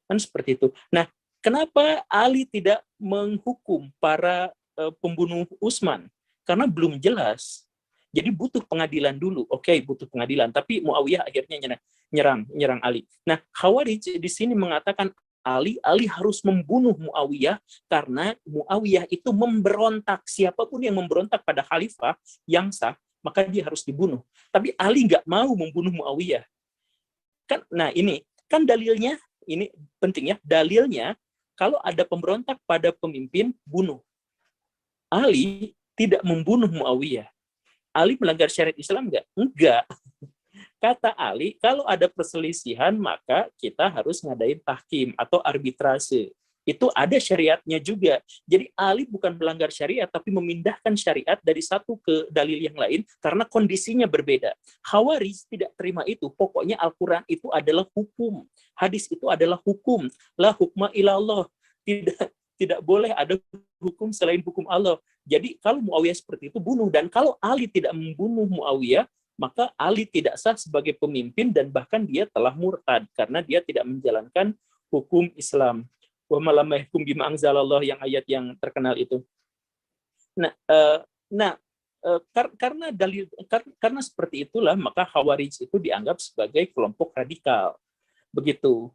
Kan seperti itu. Nah, kenapa Ali tidak menghukum para pembunuh Utsman? Karena belum jelas. Jadi butuh pengadilan dulu. Oke, butuh pengadilan. Tapi Muawiyah akhirnya nyerang Ali. Nah, Khawarij di sini mengatakan Ali harus membunuh Muawiyah karena Muawiyah itu memberontak. Siapapun yang memberontak pada khalifah yang sah, maka dia harus dibunuh. Tapi Ali nggak mau membunuh Muawiyah. Nah, ini kan dalilnya, ini penting ya, dalilnya kalau ada pemberontak pada pemimpin, bunuh. Ali tidak membunuh Muawiyah. Ali melanggar syariat Islam nggak? Enggak. Kata Ali, kalau ada perselisihan, maka kita harus ngadain tahkim atau arbitrase. Itu ada syariatnya juga. Jadi Ali bukan melanggar syariat, tapi memindahkan syariat dari satu ke dalil yang lain, karena kondisinya berbeda. Khawarij tidak terima itu. Pokoknya Al-Quran itu adalah hukum. Hadis itu adalah hukum. La hukma ilallah. Tidak boleh ada hukum selain hukum Allah. Jadi kalau Muawiyah seperti itu, bunuh. Dan kalau Ali tidak membunuh Muawiyah, maka Ali tidak sah sebagai pemimpin, dan bahkan dia telah murtad karena dia tidak menjalankan hukum Islam. Wa malam yahkum bima anzalallah, yang ayat yang terkenal itu. Karena seperti itulah, maka Khawarij itu dianggap sebagai kelompok radikal. Begitu.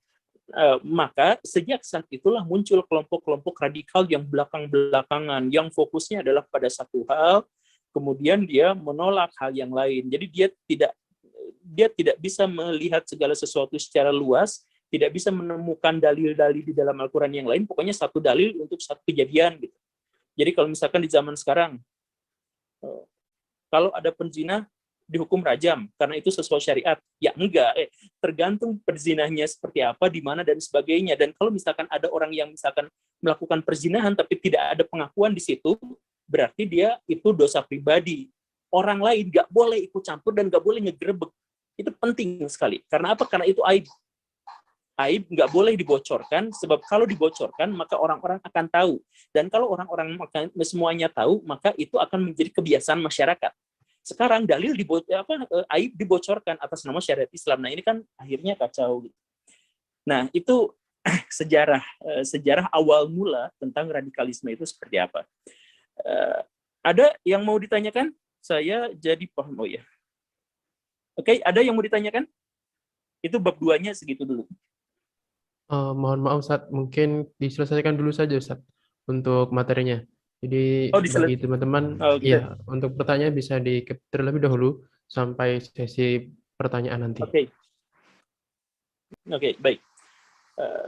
Maka sejak saat itulah muncul kelompok-kelompok radikal yang belakang-belakangan, yang fokusnya adalah pada satu hal, kemudian dia menolak hal yang lain. Jadi dia tidak bisa melihat segala sesuatu secara luas, tidak bisa menemukan dalil-dalil di dalam Al-Quran yang lain, pokoknya satu dalil untuk satu kejadian gitu. Jadi kalau misalkan di zaman sekarang, kalau ada penzina dihukum rajam karena itu sesuai syariat, ya enggak, tergantung perzinahnya seperti apa, di mana dan sebagainya. Dan kalau misalkan ada orang yang misalkan melakukan perzinahan tapi tidak ada pengakuan di situ, berarti dia itu dosa pribadi. Orang lain nggak boleh ikut campur dan nggak boleh ngegerebek. Itu penting sekali. Karena apa? Karena itu aib. Aib nggak boleh dibocorkan, sebab kalau dibocorkan maka orang-orang akan tahu. Dan kalau orang-orang semuanya tahu, maka itu akan menjadi kebiasaan masyarakat. Sekarang dalil aib dibocorkan atas nama syariat Islam. Nah, ini kan akhirnya kacau gitu. Nah, itu sejarah awal mula tentang radikalisme itu seperti apa. Ada yang mau ditanyakan? Saya jadi paham. Oh ya. Oke, ada yang mau ditanyakan? Itu bab 2-nya segitu dulu. Mohon maaf Ustadz, mungkin diselesaikan dulu saja Ustadz untuk materinya. Jadi Oh, bagi teman-teman, Oh, gitu. ya untuk pertanyaan bisa terlebih dahulu sampai sesi pertanyaan nanti. Oke. Oke, baik.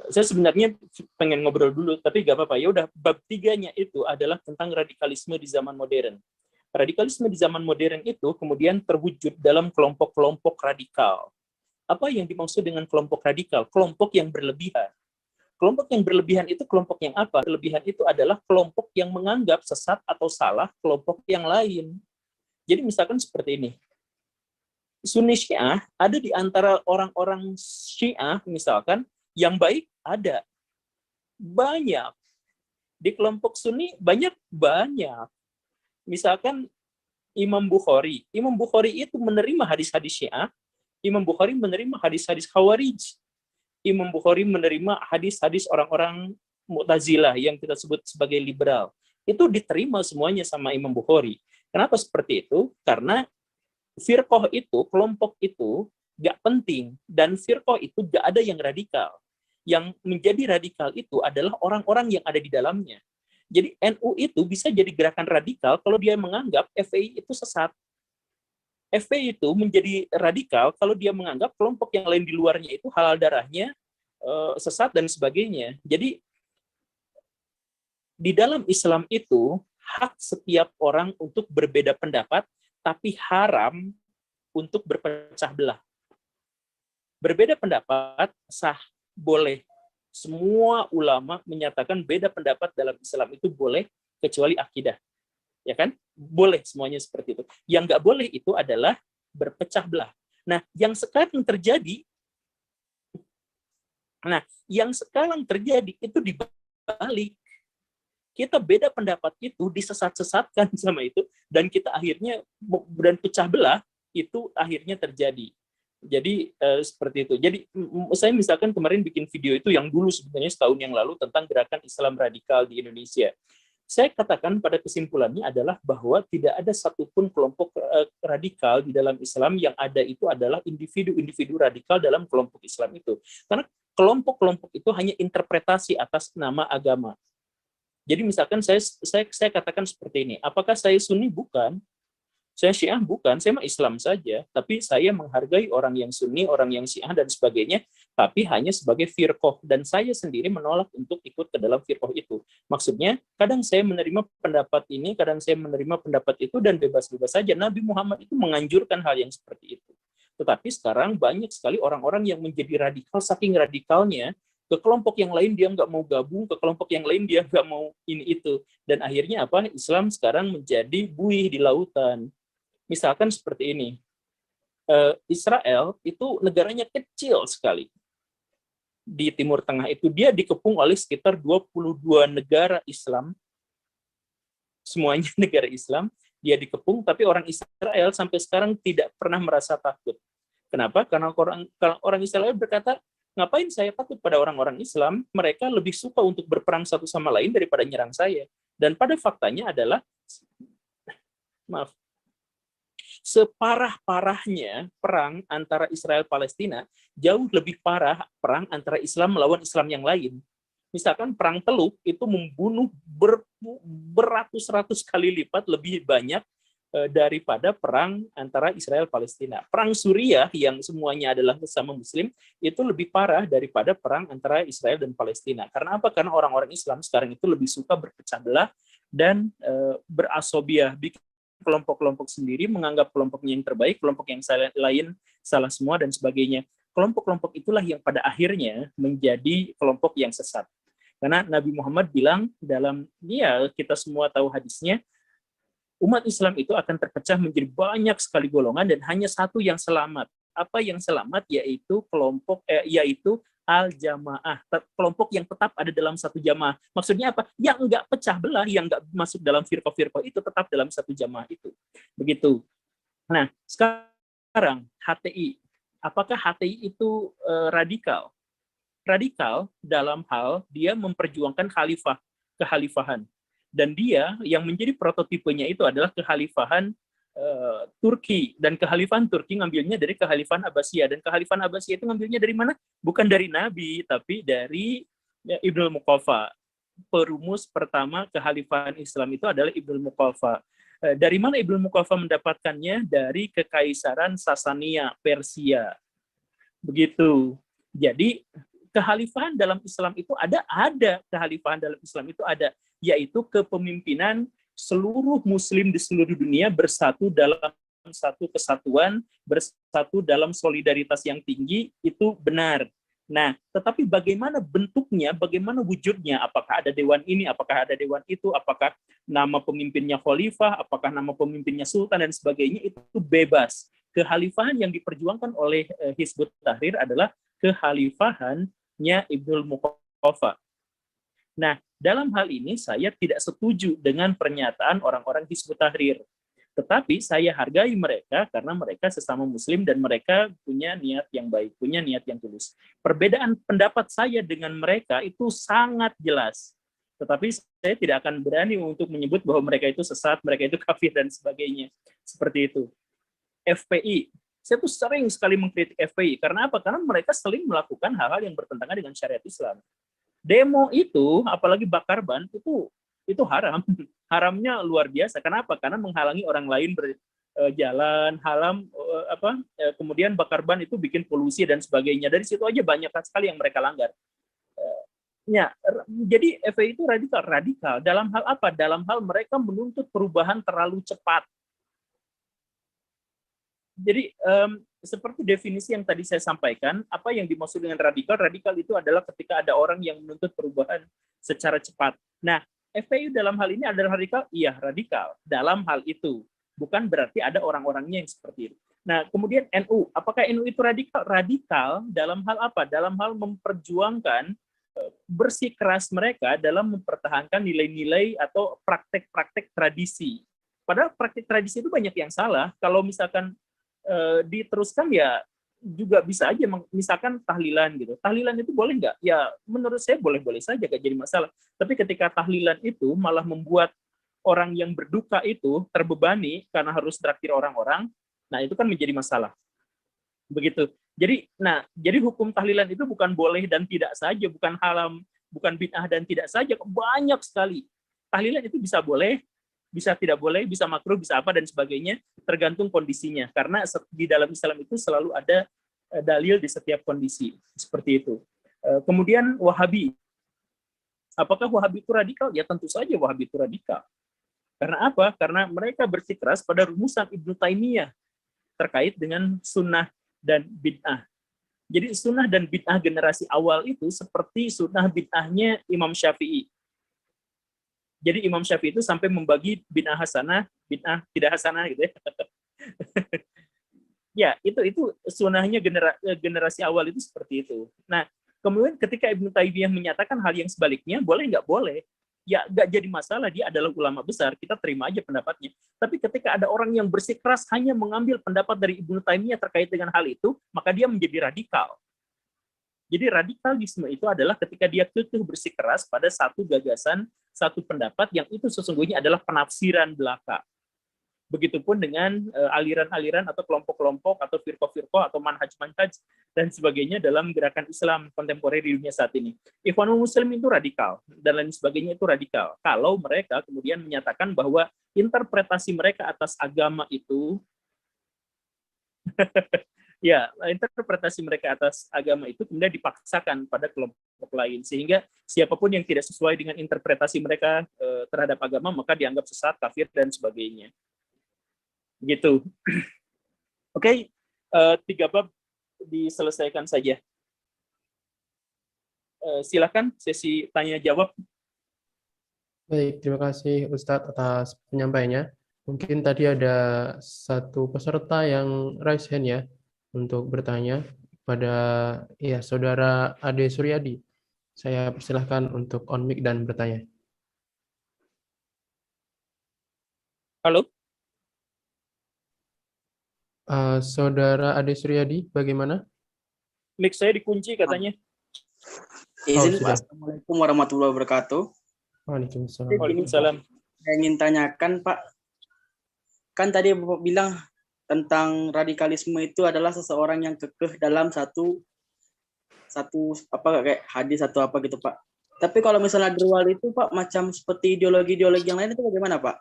Saya sebenarnya pengen ngobrol dulu, tapi gak apa-apa. Ya udah, bab 3-nya itu adalah tentang radikalisme di zaman modern. Radikalisme di zaman modern itu kemudian terwujud dalam kelompok-kelompok radikal. Apa yang dimaksud dengan kelompok radikal? Kelompok yang berlebihan. Kelompok yang berlebihan itu kelompok yang apa? Berlebihan itu adalah kelompok yang menganggap sesat atau salah kelompok yang lain. Jadi misalkan seperti ini. Sunni Syiah ada di antara orang-orang Syiah misalkan yang baik ada banyak. Di kelompok Sunni banyak. Misalkan Imam Bukhari. Imam Bukhari itu menerima hadis-hadis Syiah. Imam Bukhari menerima hadis-hadis Khawarij. Imam Bukhari menerima hadis-hadis orang-orang Mu'tazilah yang kita sebut sebagai liberal. Itu diterima semuanya sama Imam Bukhari. Kenapa seperti itu? Karena firqoh itu, kelompok itu gak penting. Dan firqoh itu gak ada yang radikal. Yang menjadi radikal itu adalah orang-orang yang ada di dalamnya. Jadi NU itu bisa jadi gerakan radikal kalau dia menganggap FPI itu sesat. FPI itu menjadi radikal kalau dia menganggap kelompok yang lain di luarnya itu halal darahnya, sesat dan sebagainya. Jadi di dalam Islam itu hak setiap orang untuk berbeda pendapat, tapi haram untuk berpecah belah. Berbeda pendapat sah, boleh. Semua ulama menyatakan beda pendapat dalam Islam itu boleh, kecuali akidah. Ya kan? Boleh semuanya seperti itu. Yang nggak boleh itu adalah berpecah belah. Nah, yang sekarang terjadi itu dibalik. Kita beda pendapat itu disesat-sesatkan sama itu, dan kita akhirnya dan pecah belah itu akhirnya terjadi. Jadi seperti itu. Jadi saya misalkan kemarin bikin video itu yang dulu sebenarnya setahun yang lalu tentang gerakan Islam radikal di Indonesia. Saya katakan pada kesimpulannya adalah bahwa tidak ada satupun kelompok radikal di dalam Islam, yang ada itu adalah individu-individu radikal dalam kelompok Islam itu. Karena kelompok-kelompok itu hanya interpretasi atas nama agama. Jadi misalkan saya katakan seperti ini, apakah saya Sunni? Bukan. Saya Syiah? Bukan. Saya mah Islam saja. Tapi saya menghargai orang yang Sunni, orang yang Syiah, dan sebagainya, tapi hanya sebagai firqoh. Dan saya sendiri menolak untuk ikut ke dalam firqoh itu. Maksudnya, kadang saya menerima pendapat ini, kadang saya menerima pendapat itu, dan bebas-bebas saja. Nabi Muhammad itu menganjurkan hal yang seperti itu. Tetapi sekarang banyak sekali orang-orang yang menjadi radikal, saking radikalnya, ke kelompok yang lain dia nggak mau gabung, ke kelompok yang lain dia nggak mau ini itu. Dan akhirnya apa? Islam sekarang menjadi buih di lautan. Misalkan seperti ini, Israel itu negaranya kecil sekali. Di Timur Tengah itu dia dikepung oleh sekitar 22 negara Islam. Semuanya negara Islam, dia dikepung, tapi orang Israel sampai sekarang tidak pernah merasa takut. Kenapa? Karena orang Israel berkata, ngapain saya takut pada orang-orang Islam? Mereka lebih suka untuk berperang satu sama lain daripada nyerang saya. Dan pada faktanya adalah, separah-parahnya perang antara Israel Palestina jauh lebih parah perang antara Islam melawan Islam yang lain. Misalkan perang Teluk itu membunuh beratus-ratus kali lipat lebih banyak daripada perang antara Israel Palestina. Perang Suriah yang semuanya adalah sesama Muslim itu lebih parah daripada perang antara Israel dan Palestina. Karena apa? Karena orang-orang Islam sekarang itu lebih suka berpecah belah dan berasobiah, bikin kelompok-kelompok sendiri, menganggap kelompoknya yang terbaik, kelompok yang lain salah semua, dan sebagainya. Kelompok-kelompok itulah yang pada akhirnya menjadi kelompok yang sesat. Karena Nabi Muhammad bilang dalam, ya kita semua tahu hadisnya, umat Islam itu akan terpecah menjadi banyak sekali golongan dan hanya satu yang selamat. Apa yang selamat? Yaitu yaitu al-jamaah, kelompok yang tetap ada dalam satu jamaah. Maksudnya apa? Yang enggak pecah belah, yang enggak masuk dalam firqah-firqah itu tetap dalam satu jamaah itu. Begitu. Nah, sekarang HTI. Apakah HTI itu radikal? Radikal dalam hal dia memperjuangkan kekhalifahan. Dan dia yang menjadi prototipenya itu adalah kekhalifahan Turki, dan kekhalifahan Turki ngambilnya dari kekhalifahan Abbasiyah, dan kekhalifahan Abbasiyah itu ngambilnya dari mana? Bukan dari Nabi, tapi dari Ibnul Muqaffa. Perumus pertama kekhalifahan Islam itu adalah Ibnul Muqaffa. Dari mana Ibnul Muqaffa mendapatkannya? Dari Kekaisaran Sasania, Persia. Begitu. Jadi kekhalifahan dalam Islam itu ada kekhalifahan dalam Islam itu ada, yaitu kepemimpinan seluruh muslim di seluruh dunia bersatu dalam satu kesatuan, bersatu dalam solidaritas yang tinggi, itu benar. Nah, tetapi bagaimana bentuknya, bagaimana wujudnya, apakah ada dewan ini, apakah ada dewan itu, apakah nama pemimpinnya khalifah, apakah nama pemimpinnya sultan, dan sebagainya, itu bebas. Kekhalifahan yang diperjuangkan oleh Hizbut Tahrir adalah kekhalifahannya Ibnul Muqaffa. Nah, dalam hal ini saya tidak setuju dengan pernyataan orang-orang Hizbut Tahrir. Tetapi saya hargai mereka karena mereka sesama muslim dan mereka punya niat yang baik, punya niat yang tulus. Perbedaan pendapat saya dengan mereka itu sangat jelas. Tetapi saya tidak akan berani untuk menyebut bahwa mereka itu sesat, mereka itu kafir dan sebagainya. Seperti itu. FPI. Saya tuh sering sekali mengkritik FPI. Karena apa? Karena mereka sering melakukan hal-hal yang bertentangan dengan syariat Islam. Demo itu, apalagi bakar ban, itu haram. Haramnya luar biasa. Kenapa? Karena menghalangi orang lain berjalan, kemudian bakar ban itu bikin polusi dan sebagainya. Dari situ aja banyak sekali yang mereka langgar. Jadi FPI itu radikal. Dalam hal apa? Dalam hal mereka menuntut perubahan terlalu cepat. Jadi seperti definisi yang tadi saya sampaikan, apa yang dimaksud dengan radikal? Radikal itu adalah ketika ada orang yang menuntut perubahan secara cepat. Nah, FPI dalam hal ini adalah radikal? Iya, radikal dalam hal itu. Bukan berarti ada orang-orangnya yang seperti itu. Nah, kemudian NU. Apakah NU itu radikal? Radikal dalam hal apa? Dalam hal memperjuangkan bersikeras mereka dalam mempertahankan nilai-nilai atau praktek-praktek tradisi. Padahal praktek tradisi itu banyak yang salah. Kalau misalkan diteruskan ya juga bisa aja, misalkan tahlilan gitu. Tahlilan itu boleh nggak? Ya menurut saya boleh-boleh saja, nggak jadi masalah. Tapi ketika tahlilan itu malah membuat orang yang berduka itu terbebani karena harus traktir orang-orang, nah itu kan menjadi masalah. Begitu. Jadi hukum tahlilan itu bukan boleh dan tidak saja, bukan haram, bukan bid'ah dan tidak saja, banyak sekali. Tahlilan itu bisa boleh, bisa tidak boleh, bisa makruh, bisa apa dan sebagainya, tergantung kondisinya. Karena di dalam Islam itu selalu ada dalil di setiap kondisi, seperti itu. Kemudian Wahabi. Apakah Wahabi itu radikal? Ya tentu saja Wahabi itu radikal. Karena apa? Karena mereka bersikeras pada rumusan Ibnu Taimiyah terkait dengan sunnah dan bid'ah. Jadi sunnah dan bid'ah generasi awal itu seperti sunnah bid'ahnya Imam Syafi'i. Jadi Imam Syafi'i itu sampai membagi bid'ah hasanah, bid'ah tidak hasanah gitu ya. Ya, itu sunnahnya generasi awal itu seperti itu. Nah, kemudian ketika Ibnu Taimiyah menyatakan hal yang sebaliknya, boleh nggak? Boleh. Ya, nggak jadi masalah, dia adalah ulama besar, kita terima aja pendapatnya. Tapi ketika ada orang yang bersikeras hanya mengambil pendapat dari Ibnu Taimiyah terkait dengan hal itu, maka dia menjadi radikal. Jadi radikalisme itu adalah ketika dia kekeh bersikeras pada satu gagasan, satu pendapat yang itu sesungguhnya adalah penafsiran belaka. Begitupun dengan aliran-aliran atau kelompok-kelompok atau firqah-firqah atau manhaj-manhaj dan sebagainya dalam gerakan Islam kontemporer di dunia saat ini. Ikhwanul Muslim itu radikal dan lain sebagainya itu radikal. Kalau mereka kemudian menyatakan bahwa interpretasi mereka atas agama itu ya, interpretasi mereka atas agama itu kemudian dipaksakan pada kelompok lain, sehingga siapapun yang tidak sesuai dengan interpretasi mereka terhadap agama maka dianggap sesat, kafir dan sebagainya. Gitu. Oke, 3 bab diselesaikan saja. Silakan sesi tanya jawab. Baik, terima kasih Ustadz atas penyampaiannya. Mungkin tadi ada satu peserta yang raise hand ya untuk bertanya pada Saudara Ade Suryadi. Saya persilahkan untuk on mic dan bertanya. Halo? Saudara Ade Suryadi, bagaimana? Mic saya dikunci katanya. Izin sudah. Pak. Assalamualaikum warahmatullahi wabarakatuh. Waalaikumsalam. Waalaikumsalam. Saya ingin tanyakan Pak, kan tadi Bapak bilang tentang radikalisme itu adalah seseorang yang kekeh dalam satu apa kayak hadis atau apa gitu Pak. Tapi kalau misalnya di luar itu Pak, macam seperti ideologi-ideologi yang lain itu bagaimana Pak?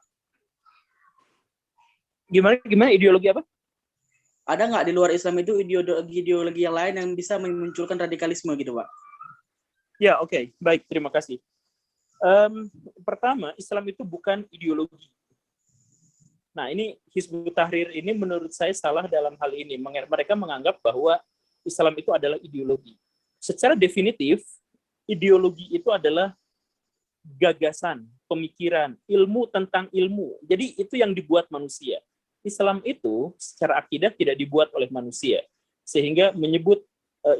Gimana ideologi apa? Ada nggak di luar Islam itu ideologi yang lain yang bisa memunculkan radikalisme gitu Pak? Ya, oke. Baik, terima kasih. Pertama, Islam itu bukan ideologi. Nah, ini Hizbut Tahrir ini menurut saya salah dalam hal ini. Mereka menganggap bahwa Islam itu adalah ideologi. Secara definitif, ideologi itu adalah gagasan, pemikiran, ilmu tentang ilmu. Jadi itu yang dibuat manusia. Islam itu secara akidah tidak dibuat oleh manusia. Sehingga menyebut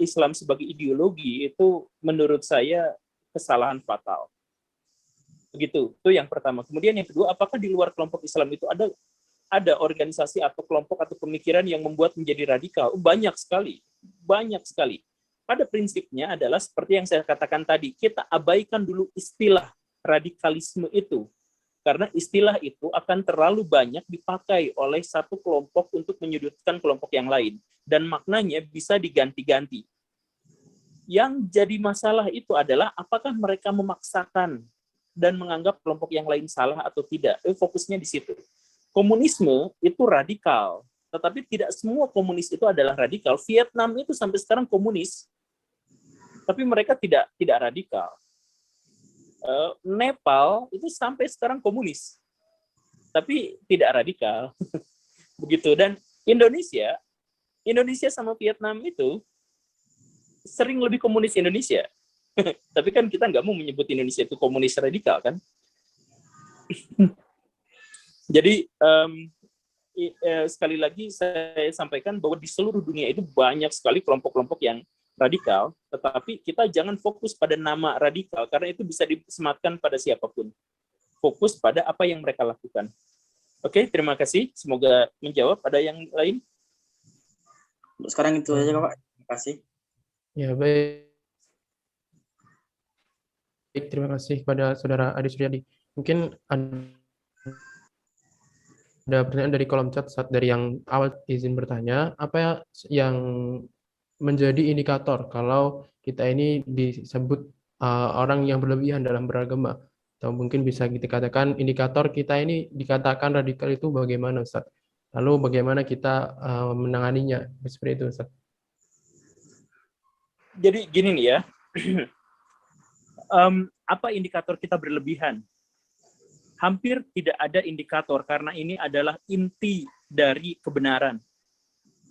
Islam sebagai ideologi itu menurut saya kesalahan fatal. Begitu, itu yang pertama. Kemudian yang kedua, apakah di luar kelompok Islam itu ada organisasi atau kelompok atau pemikiran yang membuat menjadi radikal? Banyak sekali. Pada prinsipnya adalah seperti yang saya katakan tadi, kita abaikan dulu istilah radikalisme itu. Karena istilah itu akan terlalu banyak dipakai oleh satu kelompok untuk menyudutkan kelompok yang lain. Dan maknanya bisa diganti-ganti. Yang jadi masalah itu adalah apakah mereka memaksakan dan menganggap kelompok yang lain salah atau tidak. Fokusnya di situ. Komunisme itu radikal, tetapi tidak semua komunis itu adalah radikal. Vietnam itu sampai sekarang komunis, tapi mereka tidak radikal. Nepal itu sampai sekarang komunis, tapi tidak radikal. Begitu. Dan Indonesia sama Vietnam itu sering lebih komunis Indonesia. Tapi kan kita nggak mau menyebut Indonesia itu komunis radikal, kan? Jadi, sekali lagi saya sampaikan bahwa di seluruh dunia itu banyak sekali kelompok-kelompok yang radikal, tetapi kita jangan fokus pada nama radikal, karena itu bisa disematkan pada siapapun. Fokus pada apa yang mereka lakukan. Oke, terima kasih. Semoga menjawab. Ada yang lain? Sekarang itu aja Pak. Terima kasih. Ya, baik. Terima kasih kepada Saudara Adi Suryadi. Mungkin ada pertanyaan dari kolom chat saat dari yang awal izin bertanya, apa yang menjadi indikator kalau kita ini disebut orang yang berlebihan dalam beragama? Atau mungkin bisa kita katakan indikator kita ini dikatakan radikal itu bagaimana, Ustaz? Lalu bagaimana kita menanganinya? Seperti itu, Ustaz. Jadi gini nih ya, apa indikator kita berlebihan? Hampir tidak ada indikator, karena ini adalah inti dari kebenaran.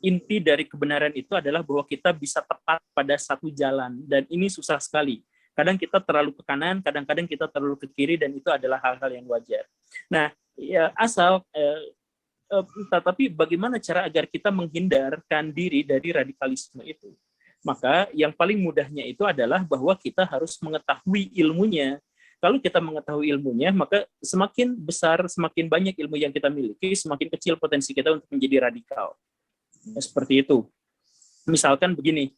Inti dari kebenaran itu adalah bahwa kita bisa tepat pada satu jalan, dan ini susah sekali. Kadang kita terlalu ke kanan, kadang-kadang kita terlalu ke kiri, dan itu adalah hal-hal yang wajar. Nah, ya, tapi bagaimana cara agar kita menghindarkan diri dari radikalisme itu? Maka yang paling mudahnya itu adalah bahwa kita harus mengetahui ilmunya. Kalau kita mengetahui ilmunya, maka semakin besar, semakin banyak ilmu yang kita miliki, semakin kecil potensi kita untuk menjadi radikal. Seperti itu. Misalkan begini,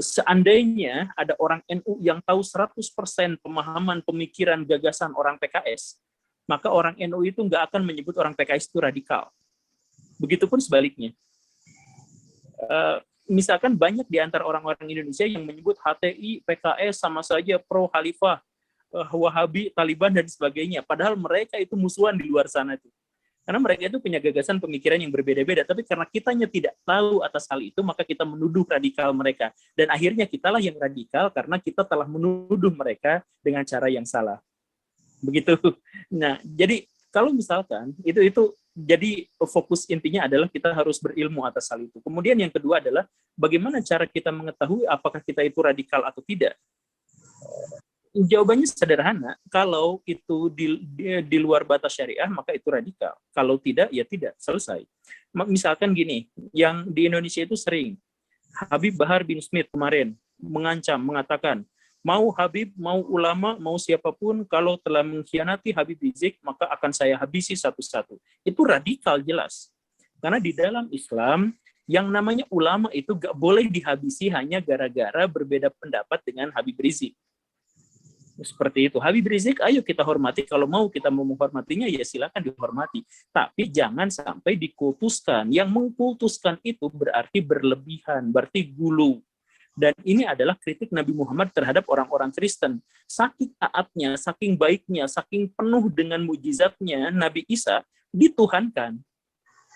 seandainya ada orang NU yang tahu 100% pemahaman, pemikiran, gagasan orang PKS, maka orang NU itu nggak akan menyebut orang PKS itu radikal. Begitupun sebaliknya. Misalkan banyak di antara orang-orang Indonesia yang menyebut HTI, PKS sama saja pro khalifah, Wahabi, Taliban, dan sebagainya. Padahal mereka itu musuhan di luar sana itu. Karena mereka itu punya gagasan pemikiran yang berbeda-beda. Tapi karena kitanya tidak tahu atas hal itu, maka kita menuduh radikal mereka. Dan akhirnya kitalah yang radikal karena kita telah menuduh mereka dengan cara yang salah. Begitu. Nah, jadi kalau misalkan itu jadi fokus intinya adalah kita harus berilmu atas hal itu. Kemudian yang kedua adalah bagaimana cara kita mengetahui apakah kita itu radikal atau tidak. Jawabannya sederhana, kalau itu di luar batas syariah maka itu radikal. Kalau tidak, ya tidak, selesai. Misalkan gini, yang di Indonesia itu sering, Habib Bahar bin Smith kemarin mengancam, mengatakan, mau Habib, mau ulama, mau siapapun, kalau telah mengkhianati Habib Rizik, maka akan saya habisi satu-satu. Itu radikal jelas. Karena di dalam Islam, yang namanya ulama itu gak boleh dihabisi hanya gara-gara berbeda pendapat dengan Habib Rizik. Seperti itu. Habib Rizik, ayo kita hormati. Kalau mau kita mau menghormatinya, ya silakan dihormati. Tapi jangan sampai dikultuskan. Yang mengkultuskan itu berarti berlebihan, berarti gulu. Dan ini adalah kritik Nabi Muhammad terhadap orang-orang Kristen. Saking taatnya, saking baiknya, saking penuh dengan mujizatnya, Nabi Isa dituhankan.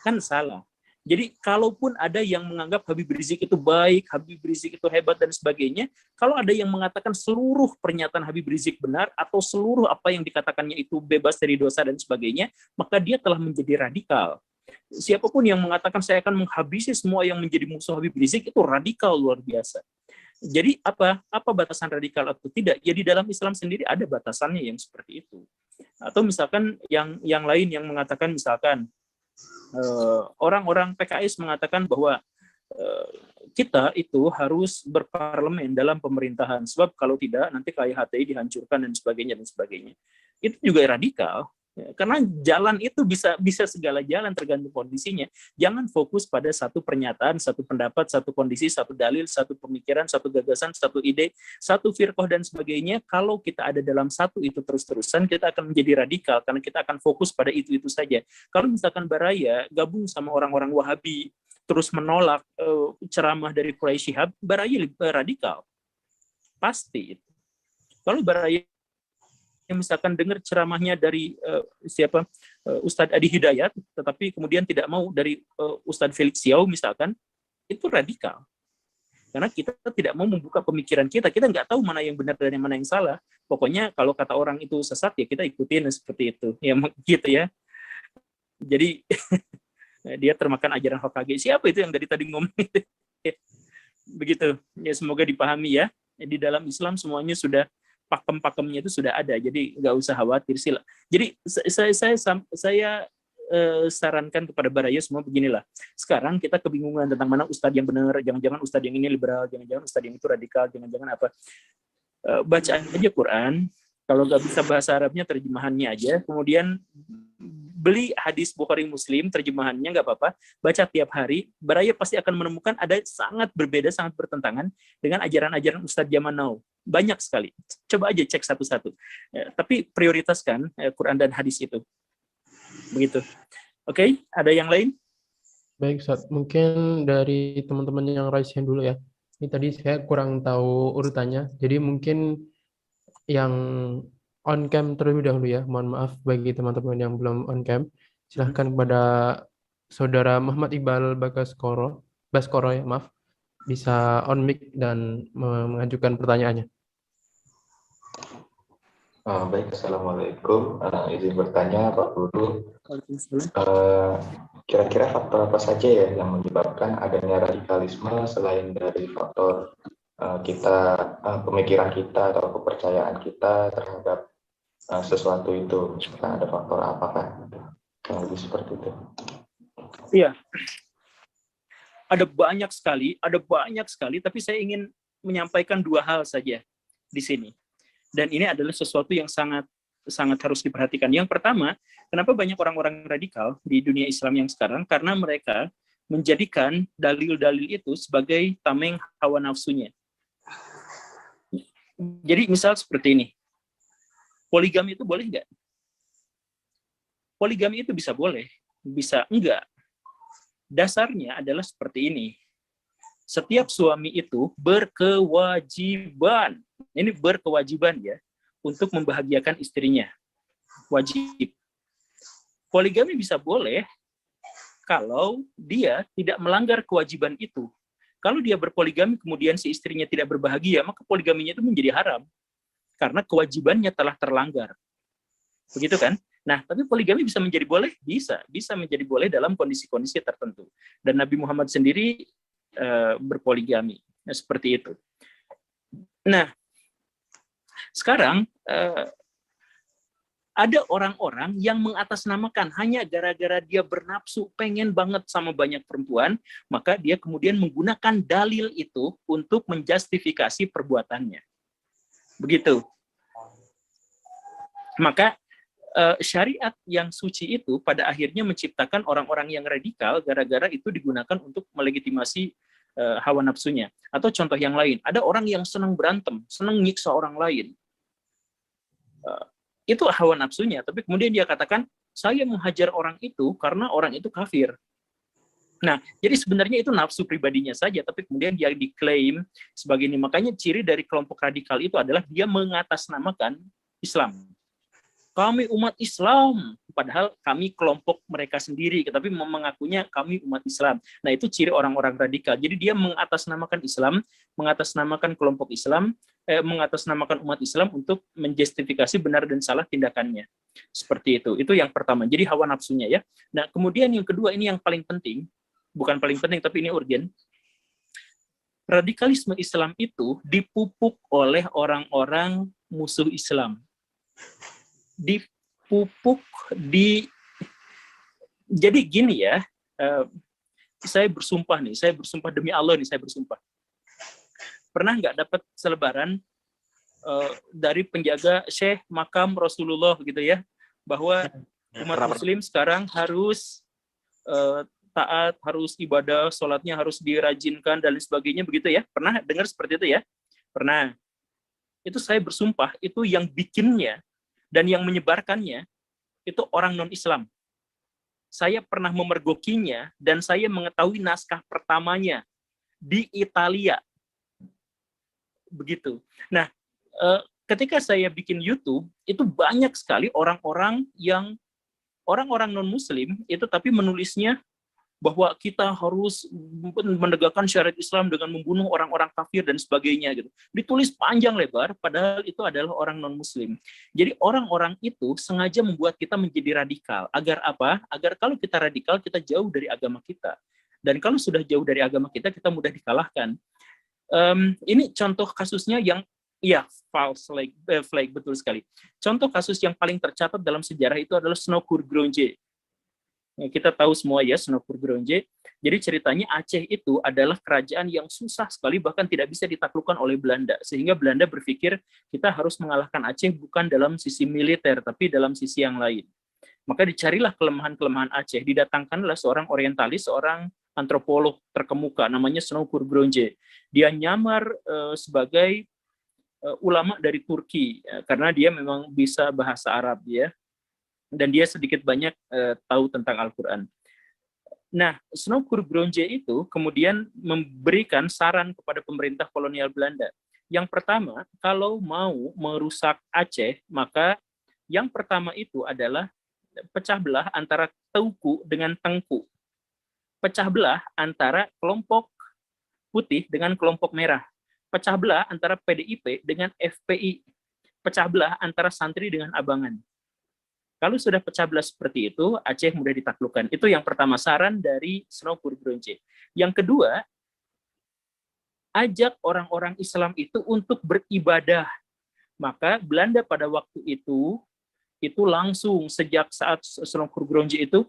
Kan salah. Jadi kalaupun ada yang menganggap Habib Rizik itu baik, Habib Rizik itu hebat dan sebagainya, kalau ada yang mengatakan seluruh pernyataan Habib Rizik benar atau seluruh apa yang dikatakannya itu bebas dari dosa dan sebagainya, maka dia telah menjadi radikal. Siapapun yang mengatakan saya akan menghabisi semua yang menjadi musuh Habib Rizik itu radikal luar biasa. Jadi apa batasan radikal atau tidak? Ya di dalam Islam sendiri ada batasannya yang seperti itu. Atau misalkan yang lain yang mengatakan misalkan orang-orang PKS mengatakan bahwa kita itu harus berparlemen dalam pemerintahan, sebab kalau tidak nanti KHTI dihancurkan dan sebagainya. Itu juga radikal, karena jalan itu bisa segala jalan tergantung kondisinya. Jangan fokus pada satu pernyataan, satu pendapat, satu kondisi, satu dalil, satu pemikiran, satu gagasan, satu ide, satu firqah dan sebagainya. Kalau kita ada dalam satu itu terus-terusan, kita akan menjadi radikal karena kita akan fokus pada itu saja. Kalau misalkan Baraya gabung sama orang-orang Wahabi terus menolak ceramah dari Quraisy Shihab, Baraya radikal. Pasti itu. Kalau Baraya yang misalkan dengar ceramahnya dari Ustadz Adi Hidayat, tetapi kemudian tidak mau dari Ustadz Felix Xiao misalkan, itu radikal. Karena kita tidak mau membuka pemikiran kita nggak tahu mana yang benar dan mana yang salah. Pokoknya kalau kata orang itu sesat, ya kita ikutin seperti itu. Ya gitu ya. Jadi dia termakan ajaran Hokage. Siapa itu yang dari tadi ngomong itu? Begitu. Ya semoga dipahami ya. Di dalam Islam semuanya sudah pakem-pakemnya itu sudah ada, jadi nggak usah khawatir sila. Jadi saya sarankan kepada Baraya semua beginilah. Sekarang kita kebingungan tentang mana ustadz yang benar, jangan-jangan ustadz yang ini liberal, jangan-jangan ustadz yang itu radikal, jangan-jangan apa. Bacaan aja Quran, kalau nggak bisa bahasa Arabnya terjemahannya aja, kemudian beli hadis Bukhari Muslim, terjemahannya nggak apa-apa, baca tiap hari, Baraya pasti akan menemukan ada sangat berbeda, sangat bertentangan dengan ajaran-ajaran Ustadz zaman now. Banyak sekali. Coba aja cek satu-satu. Tapi prioritaskan Quran dan hadis itu. Begitu. Oke, ada yang lain? Baik, Ustaz. Mungkin dari teman-teman yang raise hand dulu ya. Ini tadi saya kurang tahu urutannya. Jadi mungkin yang on cam terlebih dahulu ya. Mohon maaf bagi teman-teman yang belum on cam. Silahkan kepada Saudara Muhammad Iqbal Baskoro ya, maaf. Bisa on mic dan mengajukan pertanyaannya. Baik, Assalamualaikum. Izin bertanya, Pak Guru. Kira-kira faktor apa saja ya yang menyebabkan adanya radikalisme selain dari faktor pemikiran kita atau kepercayaan kita terhadap sesuatu itu? Misalkan ada faktor apakah yang lebih seperti itu? Iya. Ada banyak sekali, tapi saya ingin menyampaikan dua hal saja di sini. Dan ini adalah sesuatu yang sangat harus diperhatikan. Yang pertama, kenapa banyak orang-orang radikal di dunia Islam yang sekarang? Karena mereka menjadikan dalil-dalil itu sebagai tameng hawa nafsunya. Jadi misal seperti ini, poligami itu boleh nggak? Poligami itu bisa boleh, bisa enggak. Dasarnya adalah seperti ini. Setiap suami itu berkewajiban, ini berkewajiban ya, untuk membahagiakan istrinya. Wajib. Poligami bisa boleh kalau dia tidak melanggar kewajiban itu. Kalau dia berpoligami kemudian si istrinya tidak berbahagia, maka poligaminya itu menjadi haram. Karena kewajibannya telah terlanggar. Begitu kan? Nah, tapi poligami bisa menjadi boleh? Bisa menjadi boleh dalam kondisi-kondisi tertentu. Dan Nabi Muhammad sendiri berpoligami. Nah, seperti itu. Nah, sekarang ada orang-orang yang mengatasnamakan hanya gara-gara dia bernafsu, pengen banget sama banyak perempuan, maka dia kemudian menggunakan dalil itu untuk menjustifikasi perbuatannya. Begitu. Maka syariat yang suci itu pada akhirnya menciptakan orang-orang yang radikal gara-gara itu digunakan untuk melegitimasi hawa nafsunya. Atau contoh yang lain, ada orang yang senang berantem, senang nyiksa orang lain. itu hawa nafsunya, tapi kemudian dia katakan, saya menghajar orang itu karena orang itu kafir. Nah, jadi sebenarnya itu nafsu pribadinya saja, tapi kemudian dia diklaim sebagai ini. Makanya ciri dari kelompok radikal itu adalah dia mengatasnamakan Islam. Kami umat Islam, padahal kami kelompok mereka sendiri, tapi mengakunya kami umat Islam. Nah, itu ciri orang-orang radikal. Jadi dia mengatasnamakan Islam, mengatasnamakan kelompok Islam, mengatasnamakan umat Islam untuk menjustifikasi benar dan salah tindakannya. Seperti itu. Itu yang pertama. Jadi hawa nafsunya ya. Nah, kemudian yang kedua, ini yang paling penting, bukan paling penting tapi ini urgen. Radikalisme Islam itu dipupuk oleh orang-orang musuh Islam. Dipupuk jadi gini ya, saya bersumpah demi Allah nih, saya bersumpah. Pernah nggak dapat selebaran dari penjaga Syekh makam Rasulullah gitu ya, bahwa umat Muslim sekarang harus taat, harus ibadah, sholatnya harus dirajinkan dan lain sebagainya begitu ya? Pernah dengar seperti itu ya? Pernah. Itu saya bersumpah, itu yang bikinnya dan yang menyebarkannya itu orang non-Islam. Saya pernah memergokinya dan saya mengetahui naskah pertamanya di Italia. Begitu. Nah, ketika saya bikin YouTube, itu banyak sekali orang-orang non-Muslim itu tapi menulisnya bahwa kita harus menegakkan syariat Islam dengan membunuh orang-orang kafir dan sebagainya gitu. Ditulis panjang lebar, padahal itu adalah orang non-Muslim. Jadi orang-orang itu sengaja membuat kita menjadi radikal. Agar apa? Agar kalau kita radikal, kita jauh dari agama kita. Dan kalau sudah jauh dari agama kita mudah dikalahkan. Ini contoh kasusnya yang false flag, betul sekali. Contoh kasus yang paling tercatat dalam sejarah itu adalah Snoucur Gronje. Kita tahu semua ya Snoucur Gronje. Jadi ceritanya Aceh itu adalah kerajaan yang susah sekali, bahkan tidak bisa ditaklukkan oleh Belanda. Sehingga Belanda berpikir kita harus mengalahkan Aceh bukan dalam sisi militer, tapi dalam sisi yang lain. Maka dicarilah kelemahan-kelemahan Aceh. Didatangkanlah seorang orientalis, seorang antropolog terkemuka, namanya Snoucur Gronje. Dia nyamar sebagai ulama dari Turki, karena dia memang bisa bahasa Arab ya. Dan dia sedikit banyak tahu tentang Al-Quran. Nah, Snoucur Gronje itu kemudian memberikan saran kepada pemerintah kolonial Belanda. Yang pertama, kalau mau merusak Aceh, maka yang pertama itu adalah pecah belah antara Teuku dengan Tengku. Pecah belah antara kelompok putih dengan kelompok merah. Pecah belah antara PDIP dengan FPI. Pecah belah antara santri dengan abangan. Kalau sudah pecah belah seperti itu, Aceh mudah ditaklukkan. Itu yang pertama, saran dari Snoucur Gronje. Yang kedua, ajak orang-orang Islam itu untuk beribadah. Maka Belanda pada waktu itu langsung sejak saat Snoucur Gronje itu,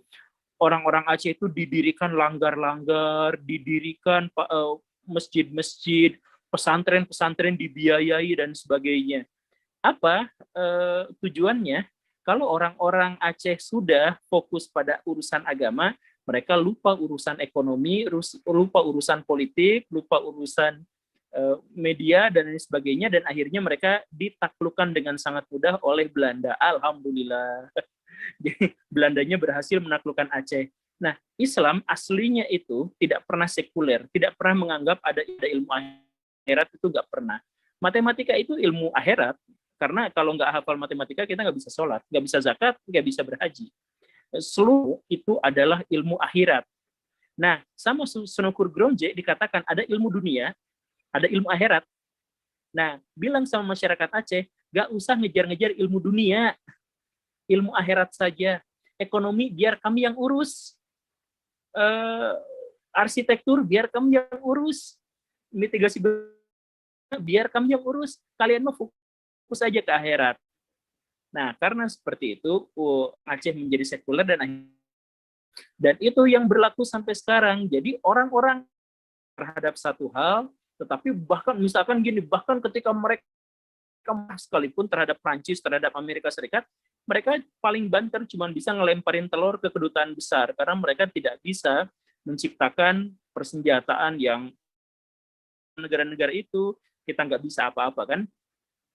orang-orang Aceh itu didirikan langgar-langgar, didirikan masjid-masjid, pesantren-pesantren dibiayai dan sebagainya. Apa tujuannya? Kalau orang-orang Aceh sudah fokus pada urusan agama, mereka lupa urusan ekonomi, lupa urusan politik, lupa urusan media dan lain sebagainya, dan akhirnya mereka ditaklukkan dengan sangat mudah oleh Belanda. Alhamdulillah. Jadi Belandanya berhasil menaklukkan Aceh. Nah, Islam aslinya itu tidak pernah sekuler, tidak pernah menganggap ada ilmu akhirat, itu nggak pernah. Matematika itu ilmu akhirat. Karena kalau nggak hafal matematika, kita nggak bisa sholat, nggak bisa zakat, nggak bisa berhaji. Seluruh itu adalah ilmu akhirat. Nah, sama Snoucur Gronje dikatakan ada ilmu dunia, ada ilmu akhirat. Nah, bilang sama masyarakat Aceh, nggak usah ngejar-ngejar ilmu dunia, ilmu akhirat saja. Ekonomi biar kami yang urus, arsitektur biar kami yang urus, mitigasi biar kami yang urus. Kalian mau fokus aja ke akhirat. Nah, karena seperti itu, Aceh menjadi sekuler dan itu yang berlaku sampai sekarang. Jadi orang-orang terhadap satu hal, tetapi bahkan misalkan gini, bahkan ketika mereka sekalipun terhadap Prancis, terhadap Amerika Serikat, mereka paling banter cuma bisa ngelemparin telur ke kedutaan besar karena mereka tidak bisa menciptakan persenjataan yang negara-negara itu kita nggak bisa apa-apa kan.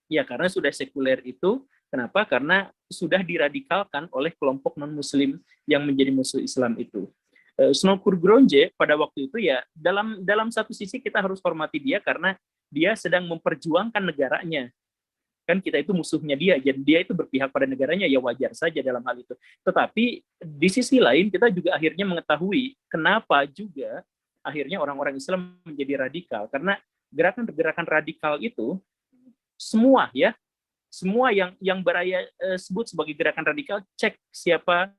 Ya, karena sudah sekuler itu Kenapa? Karena sudah diradikalkan oleh kelompok non-Muslim yang menjadi musuh Islam itu. Snoukur Gronje pada waktu itu ya dalam satu sisi kita harus hormati dia karena dia sedang memperjuangkan negaranya. Kan kita itu musuhnya dia, jadi dia itu berpihak pada negaranya, ya wajar saja dalam hal itu. Tetapi di sisi lain kita juga akhirnya mengetahui kenapa juga akhirnya orang-orang Islam menjadi radikal, karena gerakan-gerakan radikal itu semua yang Baraya sebut sebagai gerakan radikal, cek siapa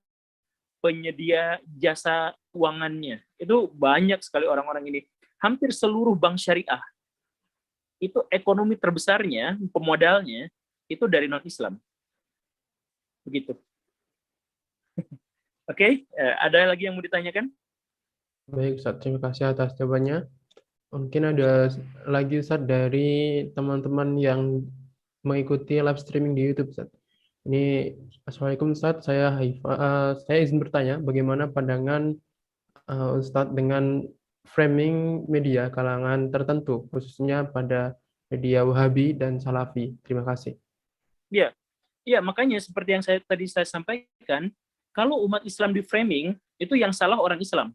penyedia jasa keuangannya. Itu banyak sekali orang-orang ini. Hampir seluruh bank syariah itu ekonomi terbesarnya, pemodalnya itu dari non-Islam. Begitu. Oke, ada lagi yang mau ditanyakan? Baik, Ustaz. Terima kasih atas jawabannya. Mungkin ada lagi, Ustaz, dari teman-teman yang mengikuti live streaming di YouTube, Ustaz. Ini, Assalamualaikum Ustaz, saya izin bertanya, bagaimana pandangan Ustaz dengan framing media kalangan tertentu, khususnya pada media Wahabi dan Salafi. Terima kasih. Ya, makanya seperti yang tadi saya sampaikan, kalau umat Islam di framing, itu yang salah orang Islam.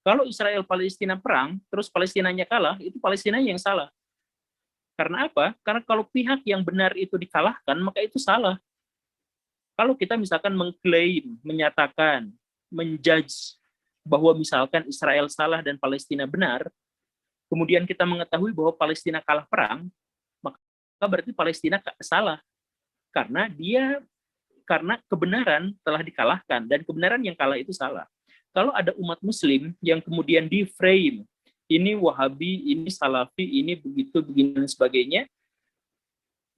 Kalau Israel-Palestina perang, terus Palestinanya kalah, itu Palestina yang salah. Karena apa? Karena kalau pihak yang benar itu dikalahkan, maka itu salah. Kalau kita misalkan mengklaim, menyatakan, menjudge bahwa misalkan Israel salah dan Palestina benar, kemudian kita mengetahui bahwa Palestina kalah perang, maka berarti Palestina salah. Karena kebenaran telah dikalahkan, dan kebenaran yang kalah itu salah. Kalau ada umat Muslim yang kemudian di-frame, ini Wahabi, ini Salafi, ini begitu, begini, dan sebagainya,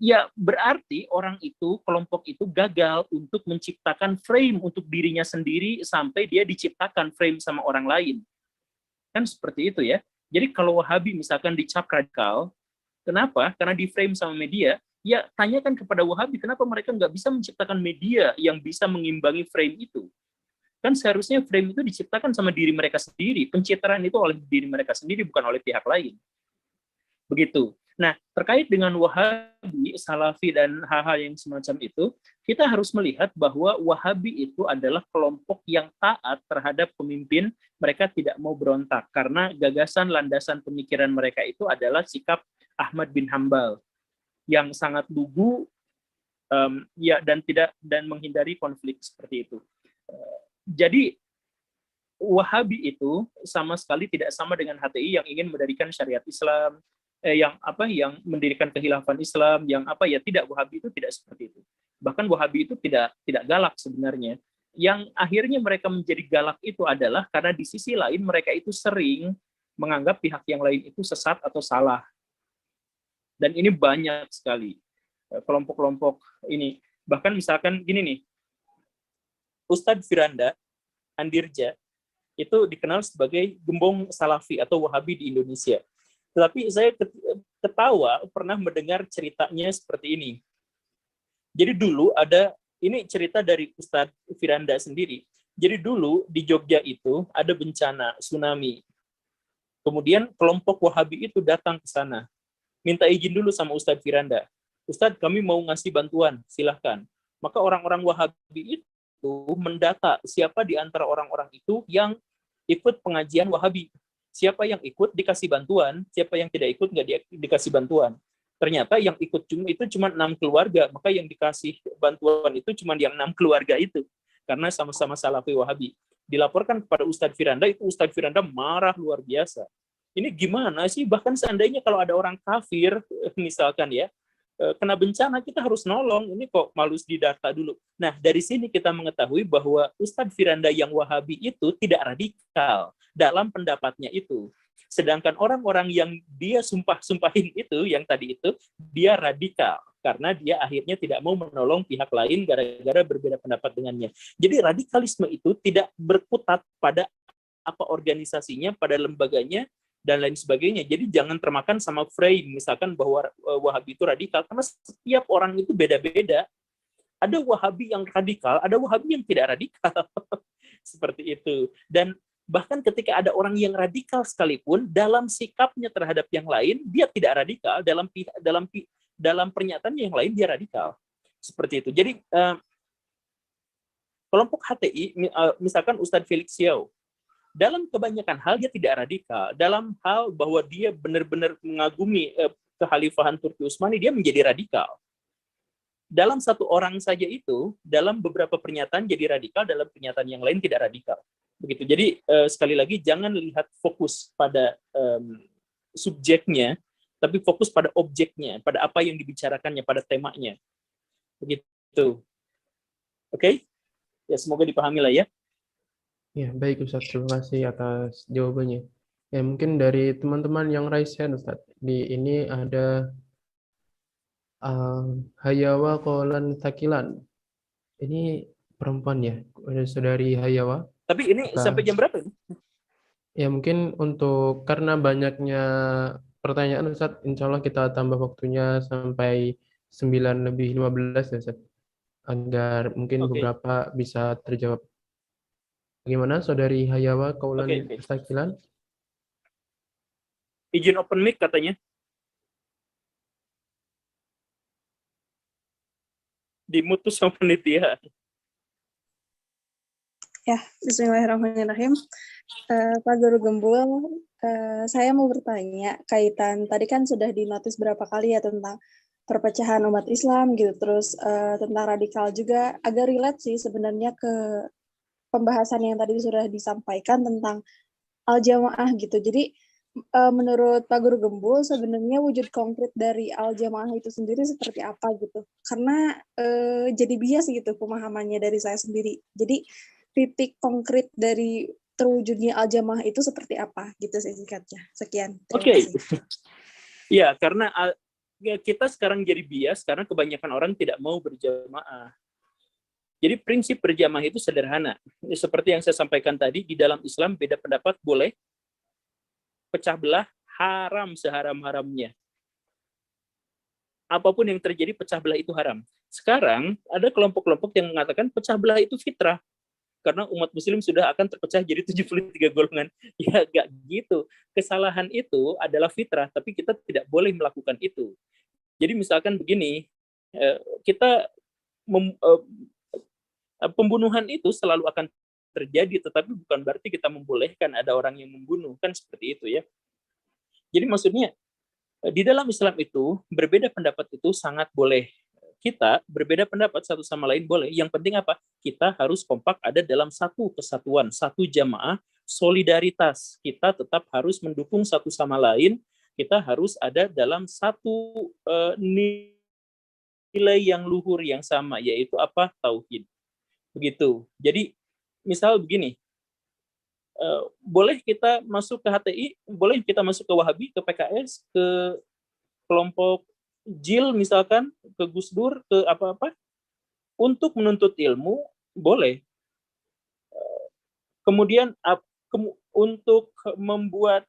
ya berarti orang itu, kelompok itu gagal untuk menciptakan frame untuk dirinya sendiri sampai dia diciptakan frame sama orang lain. Kan seperti itu ya. Jadi kalau Wahabi misalkan dicap radikal, kenapa? Karena di-frame sama media, ya tanyakan kepada Wahabi, kenapa mereka nggak bisa menciptakan media yang bisa mengimbangi frame itu? Kan seharusnya frame itu diciptakan sama diri mereka sendiri. Pencitraan itu oleh diri mereka sendiri, bukan oleh pihak lain. Begitu. Nah, terkait dengan Wahabi, Salafi, dan hal-hal yang semacam itu, kita harus melihat bahwa Wahabi itu adalah kelompok yang taat terhadap pemimpin. Mereka tidak mau berontak, karena gagasan landasan pemikiran mereka itu adalah sikap Ahmad bin Hambal, yang sangat lugu, dan menghindari konflik seperti itu. Jadi Wahabi itu sama sekali tidak sama dengan HTI yang ingin mendirikan syariat Islam, yang mendirikan kekhilafan Islam, tidak, Wahabi itu tidak seperti itu. Bahkan Wahabi itu tidak galak sebenarnya. Yang akhirnya mereka menjadi galak itu adalah karena di sisi lain mereka itu sering menganggap pihak yang lain itu sesat atau salah. Dan ini banyak sekali kelompok-kelompok ini. Bahkan misalkan gini nih, Ustadz Firanda Andirja itu dikenal sebagai gembong Salafi atau Wahabi di Indonesia. Tetapi saya ketawa pernah mendengar ceritanya seperti ini. Jadi dulu ini cerita dari Ustadz Firanda sendiri. Jadi dulu di Jogja itu ada bencana tsunami. Kemudian kelompok Wahabi itu datang ke sana. Minta izin dulu sama Ustadz Firanda. Ustadz, kami mau ngasih bantuan, silahkan. Maka orang-orang Wahabi itu mendata siapa di antara orang-orang itu yang ikut pengajian Wahabi. Siapa yang ikut dikasih bantuan, siapa yang tidak ikut nggak dikasih bantuan. Ternyata yang ikut itu cuma 6 keluarga, maka yang dikasih bantuan itu cuma yang 6 keluarga itu, karena sama-sama Salafi Wahabi. Dilaporkan kepada Ustadz Firanda, itu Ustadz Firanda marah luar biasa. Ini gimana sih? Bahkan seandainya kalau ada orang kafir, misalkan ya, kena bencana, kita harus nolong. Ini kok malu didata dulu. Nah, dari sini kita mengetahui bahwa Ustadz Firanda yang Wahabi itu tidak radikal dalam pendapatnya itu. Sedangkan orang-orang yang dia sumpahin itu, yang tadi itu, dia radikal. Karena dia akhirnya tidak mau menolong pihak lain gara-gara berbeda pendapat dengannya. Jadi radikalisme itu tidak berkutat pada apa organisasinya, pada lembaganya, dan lain sebagainya. Jadi jangan termakan sama frame, misalkan bahwa Wahabi itu radikal, karena setiap orang itu beda-beda. Ada Wahabi yang radikal, ada Wahabi yang tidak radikal. Seperti itu. Dan bahkan ketika ada orang yang radikal sekalipun, dalam sikapnya terhadap yang lain, dia tidak radikal. dalam pernyataan yang lain dia radikal. Seperti itu. Jadi kelompok HTI, misalkan Ustadz Felix Xiao, dalam kebanyakan hal dia tidak radikal. Dalam hal bahwa dia benar-benar mengagumi kekhalifahan Turki Utsmani, dia menjadi radikal. Dalam satu orang saja itu, dalam beberapa pernyataan jadi radikal, dalam pernyataan yang lain tidak radikal. Begitu. Jadi sekali lagi jangan lihat fokus pada subjeknya, tapi fokus pada objeknya, pada apa yang dibicarakannya, pada temanya. Begitu. Oke? Ya, semoga dipahami lah ya. Ya, baik Ustaz. Terima kasih atas jawabannya. Ya, mungkin dari teman-teman yang raise hand, Ustaz. Di ini ada Hayawa Kolan Takilan. Ini perempuan ya, ada saudari Hayawa. Tapi ini sampai jam berapa? Ya, mungkin karena banyaknya pertanyaan, Ustaz, insya Allah kita tambah waktunya sampai 9:15 ya, Ustaz. Agar mungkin beberapa bisa terjawab. Bagaimana saudari Hayawa Kaulan Takilan? Izin open mic katanya. Dimutus sama panitia. Ya, bismillahirrahmanirrahim. Pak Guru Gembul, saya mau bertanya kaitan, tadi kan sudah dinotis berapa kali ya tentang perpecahan umat Islam gitu, terus tentang radikal juga, agak relate sih sebenarnya ke pembahasan yang tadi sudah disampaikan tentang al-jamaah gitu. Jadi menurut Pak Guru Gembul sebenarnya wujud konkret dari al-jamaah itu sendiri seperti apa gitu. Karena jadi bias gitu pemahamannya dari saya sendiri. Jadi titik konkret dari terwujudnya al-jamaah itu seperti apa gitu singkatnya. Sekian. Oke. Ya, karena kita sekarang jadi bias karena kebanyakan orang tidak mau berjamaah. Jadi prinsip berjamaah itu sederhana. Seperti yang saya sampaikan tadi, di dalam Islam beda pendapat boleh, pecah belah haram seharam-haramnya. Apapun yang terjadi, pecah belah itu haram. Sekarang ada kelompok-kelompok yang mengatakan pecah belah itu fitrah. Karena umat muslim sudah akan terpecah jadi 73 golongan. Ya, gak gitu. Kesalahan itu adalah fitrah, tapi kita tidak boleh melakukan itu. Jadi misalkan begini, pembunuhan itu selalu akan terjadi, tetapi bukan berarti kita membolehkan ada orang yang membunuh, kan seperti itu ya. Jadi maksudnya, di dalam Islam itu, berbeda pendapat itu sangat boleh. Kita berbeda pendapat satu sama lain boleh. Yang penting apa? Kita harus kompak ada dalam satu kesatuan, satu jamaah, solidaritas. Kita tetap harus mendukung satu sama lain. Kita harus ada dalam satu nilai yang luhur yang sama, yaitu apa? Tauhid. Begitu. Jadi misal begini, boleh kita masuk ke HTI, boleh kita masuk ke Wahabi, ke PKS, ke kelompok JIL misalkan, ke Gus Dur, ke apa-apa, untuk menuntut ilmu, boleh. Kemudian untuk membuat,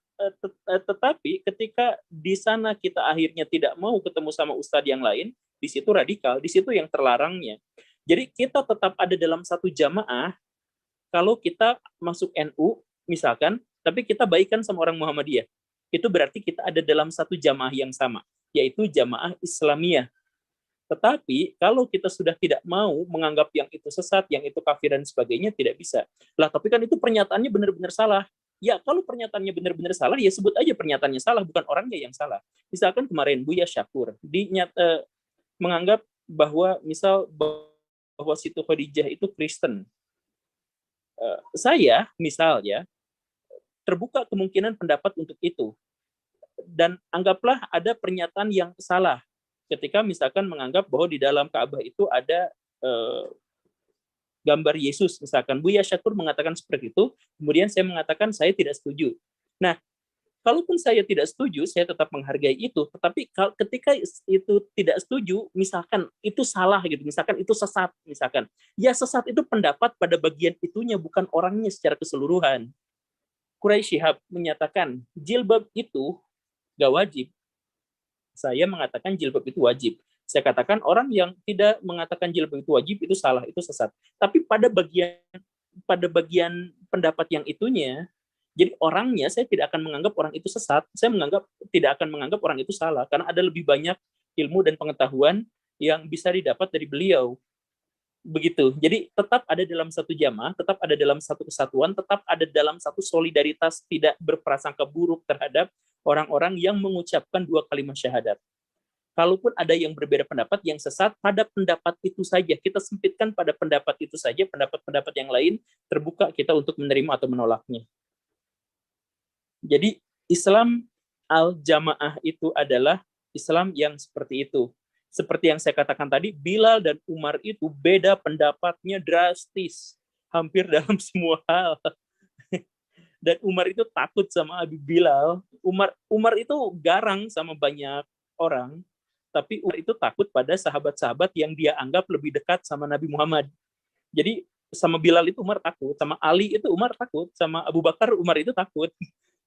tetapi ketika di sana kita akhirnya tidak mau ketemu sama ustadz yang lain, di situ radikal, di situ yang terlarangnya. Jadi kita tetap ada dalam satu jamaah, kalau kita masuk NU misalkan, tapi kita baikan sama orang Muhammadiyah. Itu berarti kita ada dalam satu jamaah yang sama, yaitu jamaah Islamiyah. Tetapi kalau kita sudah tidak mau menganggap yang itu sesat, yang itu kafir dan sebagainya, tidak bisa. Lah, tapi kan itu pernyataannya benar-benar salah. Ya, kalau pernyataannya benar-benar salah, ya sebut aja pernyataannya salah, bukan orangnya yang salah. Misalkan kemarin Buya Syakur menganggap bahwa bahwa Siti Khadijah itu Kristen. Saya misalnya terbuka kemungkinan pendapat untuk itu. Dan anggaplah ada pernyataan yang salah ketika misalkan menganggap bahwa di dalam Ka'bah itu ada gambar Yesus misalkan. Buya Syakur mengatakan seperti itu, kemudian saya mengatakan saya tidak setuju. Nah, kalaupun saya tidak setuju, saya tetap menghargai itu. Tetapi ketika itu tidak setuju, misalkan itu salah gitu, misalkan itu sesat, misalkan. Ya, sesat itu pendapat pada bagian itunya, bukan orangnya secara keseluruhan. Quraisy Shihab menyatakan jilbab itu gak wajib. Saya mengatakan jilbab itu wajib. Saya katakan orang yang tidak mengatakan jilbab itu wajib itu salah, itu sesat. Tapi pada bagian pendapat yang itunya, jadi orangnya saya tidak akan menganggap orang itu sesat, saya tidak akan menganggap orang itu salah, karena ada lebih banyak ilmu dan pengetahuan yang bisa didapat dari beliau. Begitu. Jadi tetap ada dalam satu jamaah, tetap ada dalam satu kesatuan, tetap ada dalam satu solidaritas, tidak berprasangka buruk terhadap orang-orang yang mengucapkan 2 kalimat syahadat. Kalaupun ada yang berbeda pendapat, yang sesat, pada pendapat itu saja. Kita sempitkan pada pendapat itu saja, pendapat-pendapat yang lain terbuka kita untuk menerima atau menolaknya. Jadi Islam al-jamaah itu adalah Islam yang seperti itu. Seperti yang saya katakan tadi, Bilal dan Umar itu beda pendapatnya drastis, hampir dalam semua hal. Dan Umar itu takut sama Abi Bilal. Umar itu garang sama banyak orang, tapi Umar itu takut pada sahabat-sahabat yang dia anggap lebih dekat sama Nabi Muhammad. Jadi sama Bilal itu Umar takut, sama Ali itu Umar takut, sama Abu Bakar Umar itu takut,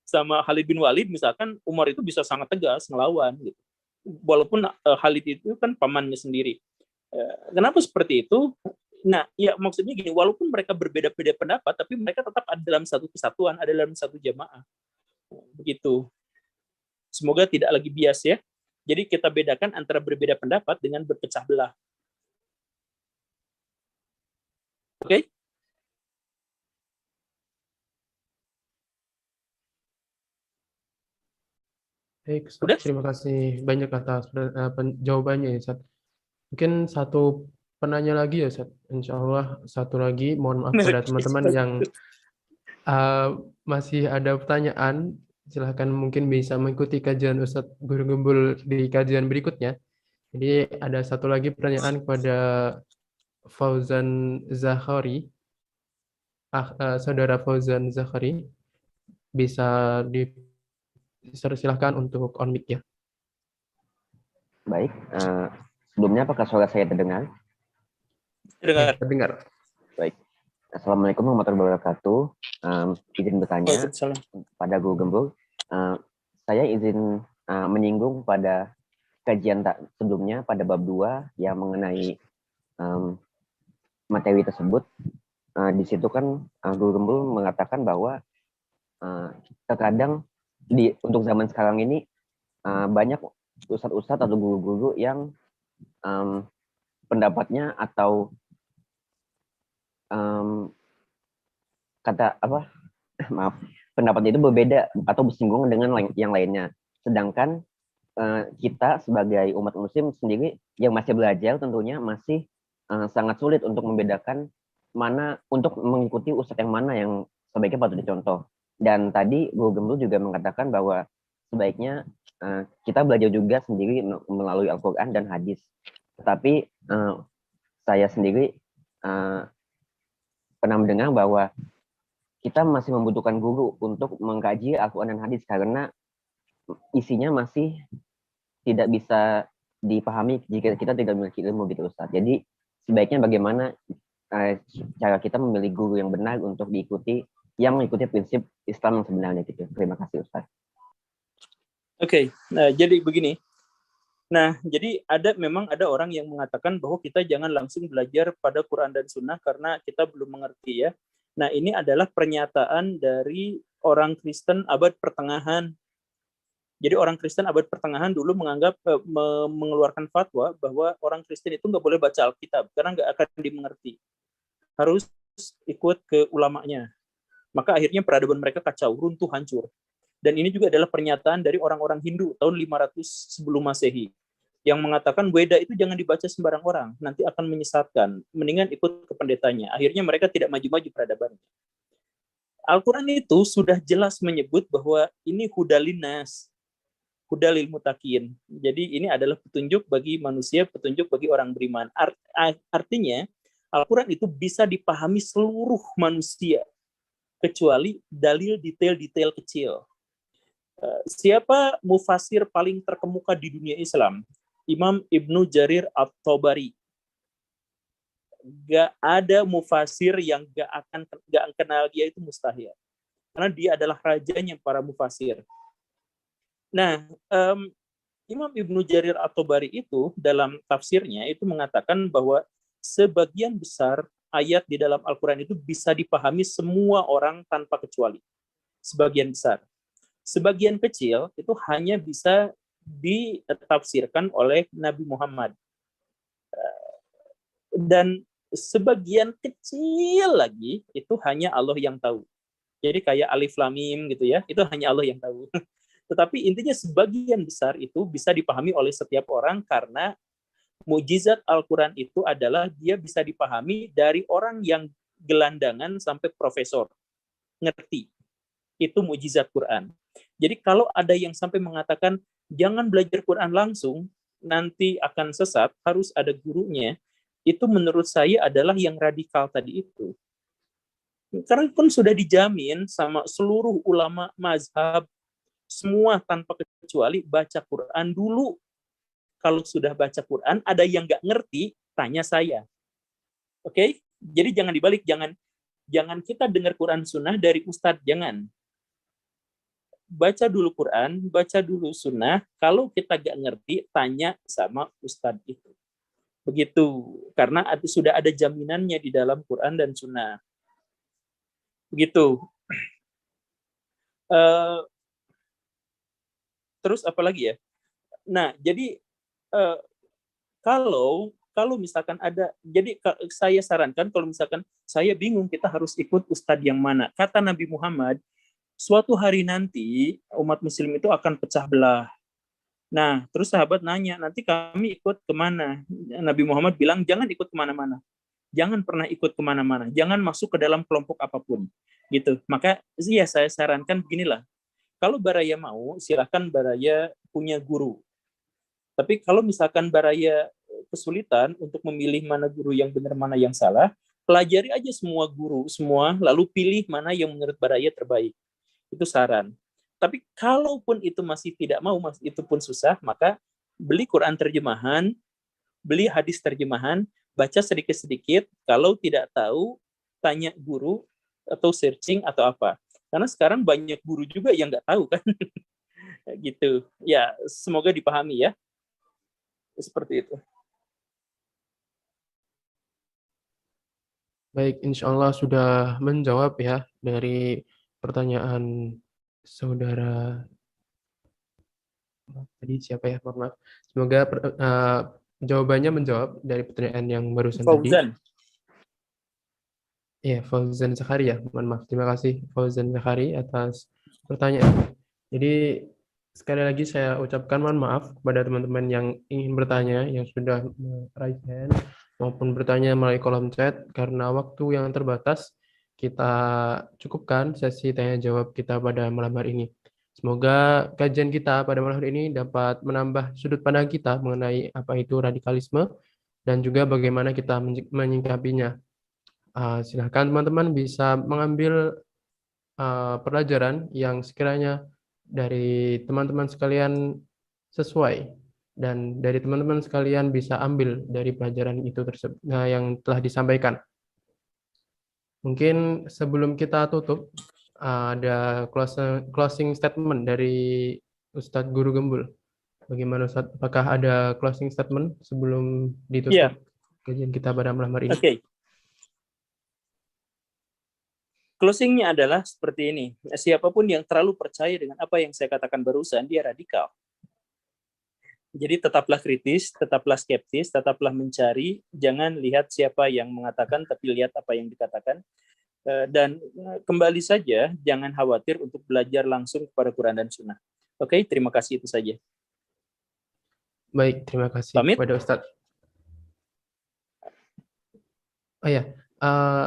sama Khalid bin Walid misalkan Umar itu bisa sangat tegas ngelawan gitu. Walaupun Khalid itu kan pamannya sendiri. Kenapa seperti itu? Nah, ya maksudnya gini, walaupun mereka berbeda-beda pendapat, tapi mereka tetap ada dalam satu kesatuan, ada dalam satu jamaah. Begitu. Semoga tidak lagi bias ya. Jadi kita bedakan antara berbeda pendapat dengan berpecah belah. Oke? Baik, Ustaz. Udah? Terima kasih banyak atas jawabannya ya, Ustaz. Mungkin satu penanya lagi ya, Ustaz. Insya Allah satu lagi. Mohon maaf pada teman-teman yang masih ada pertanyaan. Silahkan mungkin bisa mengikuti kajian Ustadz Guru Gembul di kajian berikutnya. Jadi ada satu lagi pertanyaan kepada Fauzan Zakhari. Saudara Fauzan Zakhari. Bisa silahkan untuk on mic ya. Baik, sebelumnya apakah suara saya terdengar? Terdengar. Baik. Assalamualaikum warahmatullahi wabarakatuh. Izin bertanya pada Guru Gembul. Saya izin menyinggung pada kajian sebelumnya pada bab 2 yang mengenai materi tersebut. Di situ kan Guru Gembul mengatakan bahwa terkadang untuk zaman sekarang ini banyak ustadz-ustadz atau guru-guru yang pendapatnya atau pendapatnya itu berbeda atau bersinggungan dengan yang lainnya. Sedangkan kita sebagai umat muslim sendiri yang masih belajar tentunya masih sangat sulit untuk membedakan mana untuk mengikuti ustadz yang mana yang sebaiknya patut dicontoh. Dan tadi Guru Gembul juga mengatakan bahwa sebaiknya kita belajar juga sendiri melalui Al-Quran dan hadis. Tetapi saya sendiri pernah mendengar bahwa kita masih membutuhkan guru untuk mengkaji Al-Quran dan hadis karena isinya masih tidak bisa dipahami jika kita tidak memiliki ilmu gitu Ustaz. Jadi sebaiknya bagaimana cara kita memilih guru yang benar untuk diikuti, yang mengikuti prinsip Islam yang sebenarnya gitu. Terima kasih Ustaz. Oke, nah jadi begini. Nah, jadi memang ada orang yang mengatakan bahwa kita jangan langsung belajar pada Quran dan Sunnah karena kita belum mengerti ya. Nah, ini adalah pernyataan dari orang Kristen abad pertengahan. Jadi orang Kristen abad pertengahan dulu menganggap mengeluarkan fatwa bahwa orang Kristen itu nggak boleh baca Alkitab karena nggak akan dimengerti. Harus ikut ke ulamanya. Maka akhirnya peradaban mereka kacau, runtuh, hancur. Dan ini juga adalah pernyataan dari orang-orang Hindu tahun 500 sebelum Masehi yang mengatakan Weda itu jangan dibaca sembarang orang, nanti akan menyesatkan. Mendingan ikut ke pendetanya. Akhirnya mereka tidak maju-maju peradabannya. Al-Quran itu sudah jelas menyebut bahwa ini hudalinas, hudalil mutakin. Jadi ini adalah petunjuk bagi manusia, petunjuk bagi orang beriman. Artinya Al-Quran itu bisa dipahami seluruh manusia kecuali dalil detail-detail kecil. Siapa mufasir paling terkemuka di dunia Islam? Imam Ibnu Jarir At-Tabari. Gak ada mufasir yang gak kenal dia, itu mustahil. Karena dia adalah rajanya para mufasir. Nah, Imam Ibnu Jarir At-Tabari itu dalam tafsirnya itu mengatakan bahwa sebagian besar ayat di dalam Al-Quran itu bisa dipahami semua orang tanpa kecuali. Sebagian besar. Sebagian kecil itu hanya bisa ditafsirkan oleh Nabi Muhammad. Dan sebagian kecil lagi itu hanya Allah yang tahu. Jadi kayak alif lam mim gitu ya, itu hanya Allah yang tahu. Tetapi intinya sebagian besar itu bisa dipahami oleh setiap orang karena mukjizat Al-Quran itu adalah dia bisa dipahami dari orang yang gelandangan sampai profesor. Ngerti. Itu mukjizat Quran. Jadi kalau ada yang sampai mengatakan jangan belajar Quran langsung, nanti akan sesat, harus ada gurunya, itu menurut saya adalah yang radikal tadi itu. Karena pun sudah dijamin sama seluruh ulama mazhab, semua tanpa kecuali baca Quran dulu. Kalau sudah baca Quran, ada yang nggak ngerti, tanya saya. Oke? Jadi jangan dibalik, jangan kita dengar Quran sunnah dari ustadz, jangan. Baca dulu Quran, baca dulu sunnah, kalau kita nggak ngerti, tanya sama ustadz itu. Begitu, karena sudah ada jaminannya di dalam Quran dan sunnah. Begitu. Terus apa lagi ya? Nah, jadi kalau misalkan ada, jadi saya sarankan kalau misalkan saya bingung kita harus ikut ustadz yang mana. Kata Nabi Muhammad, suatu hari nanti umat muslim itu akan pecah belah. Nah, terus sahabat nanya, nanti kami ikut kemana? Nabi Muhammad bilang, jangan ikut kemana-mana. Jangan pernah ikut kemana-mana. Jangan masuk ke dalam kelompok apapun. Gitu. Maka ya saya sarankan beginilah. Kalau Baraya mau, silakan Baraya punya guru. Tapi kalau misalkan Baraya kesulitan untuk memilih mana guru yang benar, mana yang salah, pelajari aja semua guru, semua, lalu pilih mana yang menurut Baraya terbaik. Itu saran. Tapi kalaupun itu masih tidak mau, itu pun susah, maka beli Quran terjemahan, beli hadis terjemahan, baca sedikit-sedikit, kalau tidak tahu, tanya guru, atau searching, atau apa. Karena sekarang banyak guru juga yang nggak tahu kan. Gitu. Ya, semoga dipahami ya. Seperti itu. Baik, insya Allah sudah menjawab ya dari pertanyaan saudara tadi siapa ya, mohon maaf. Semoga jawabannya menjawab dari pertanyaan yang barusan Fauzan. tadi. Iya, Fauzan Zakhari ya, mohon maaf. Terima kasih Fauzan Zakhari atas pertanyaan. Jadi sekali lagi saya ucapkan mohon maaf kepada teman-teman yang ingin bertanya, yang sudah raise hand maupun bertanya melalui kolom chat, karena waktu yang terbatas kita cukupkan sesi tanya jawab kita pada malam hari ini. Semoga kajian kita pada malam hari ini dapat menambah sudut pandang kita mengenai apa itu radikalisme dan juga bagaimana kita menyikapinya. Silakan teman-teman bisa mengambil pelajaran yang sekiranya dari teman-teman sekalian sesuai dan dari teman-teman sekalian bisa ambil dari pelajaran itu tersebut yang telah disampaikan. Mungkin sebelum kita tutup ada closing statement dari Ustadz Guru Gembul. Bagaimana Ustadz? Apakah ada closing statement sebelum ditutup kajian kita pada malam hari ini? Oke. Closingnya adalah seperti ini. Siapapun yang terlalu percaya dengan apa yang saya katakan barusan, dia radikal. Jadi tetaplah kritis, tetaplah skeptis, tetaplah mencari. Jangan lihat siapa yang mengatakan, tapi lihat apa yang dikatakan. Dan kembali saja, jangan khawatir untuk belajar langsung kepada Quran dan Sunnah. Oke, terima kasih, itu saja. Baik, terima kasih kepada Ustadz. Oh ya.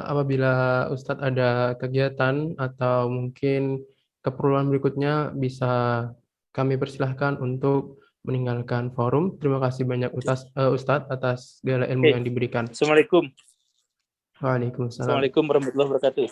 Apabila Ustadz ada kegiatan atau mungkin keperluan berikutnya, bisa kami persilahkan untuk meninggalkan forum. Terima kasih banyak Ustadz atas segala ilmu yang diberikan. Assalamualaikum. Waalaikumsalam. Assalamualaikum warahmatullahi wabarakatuh.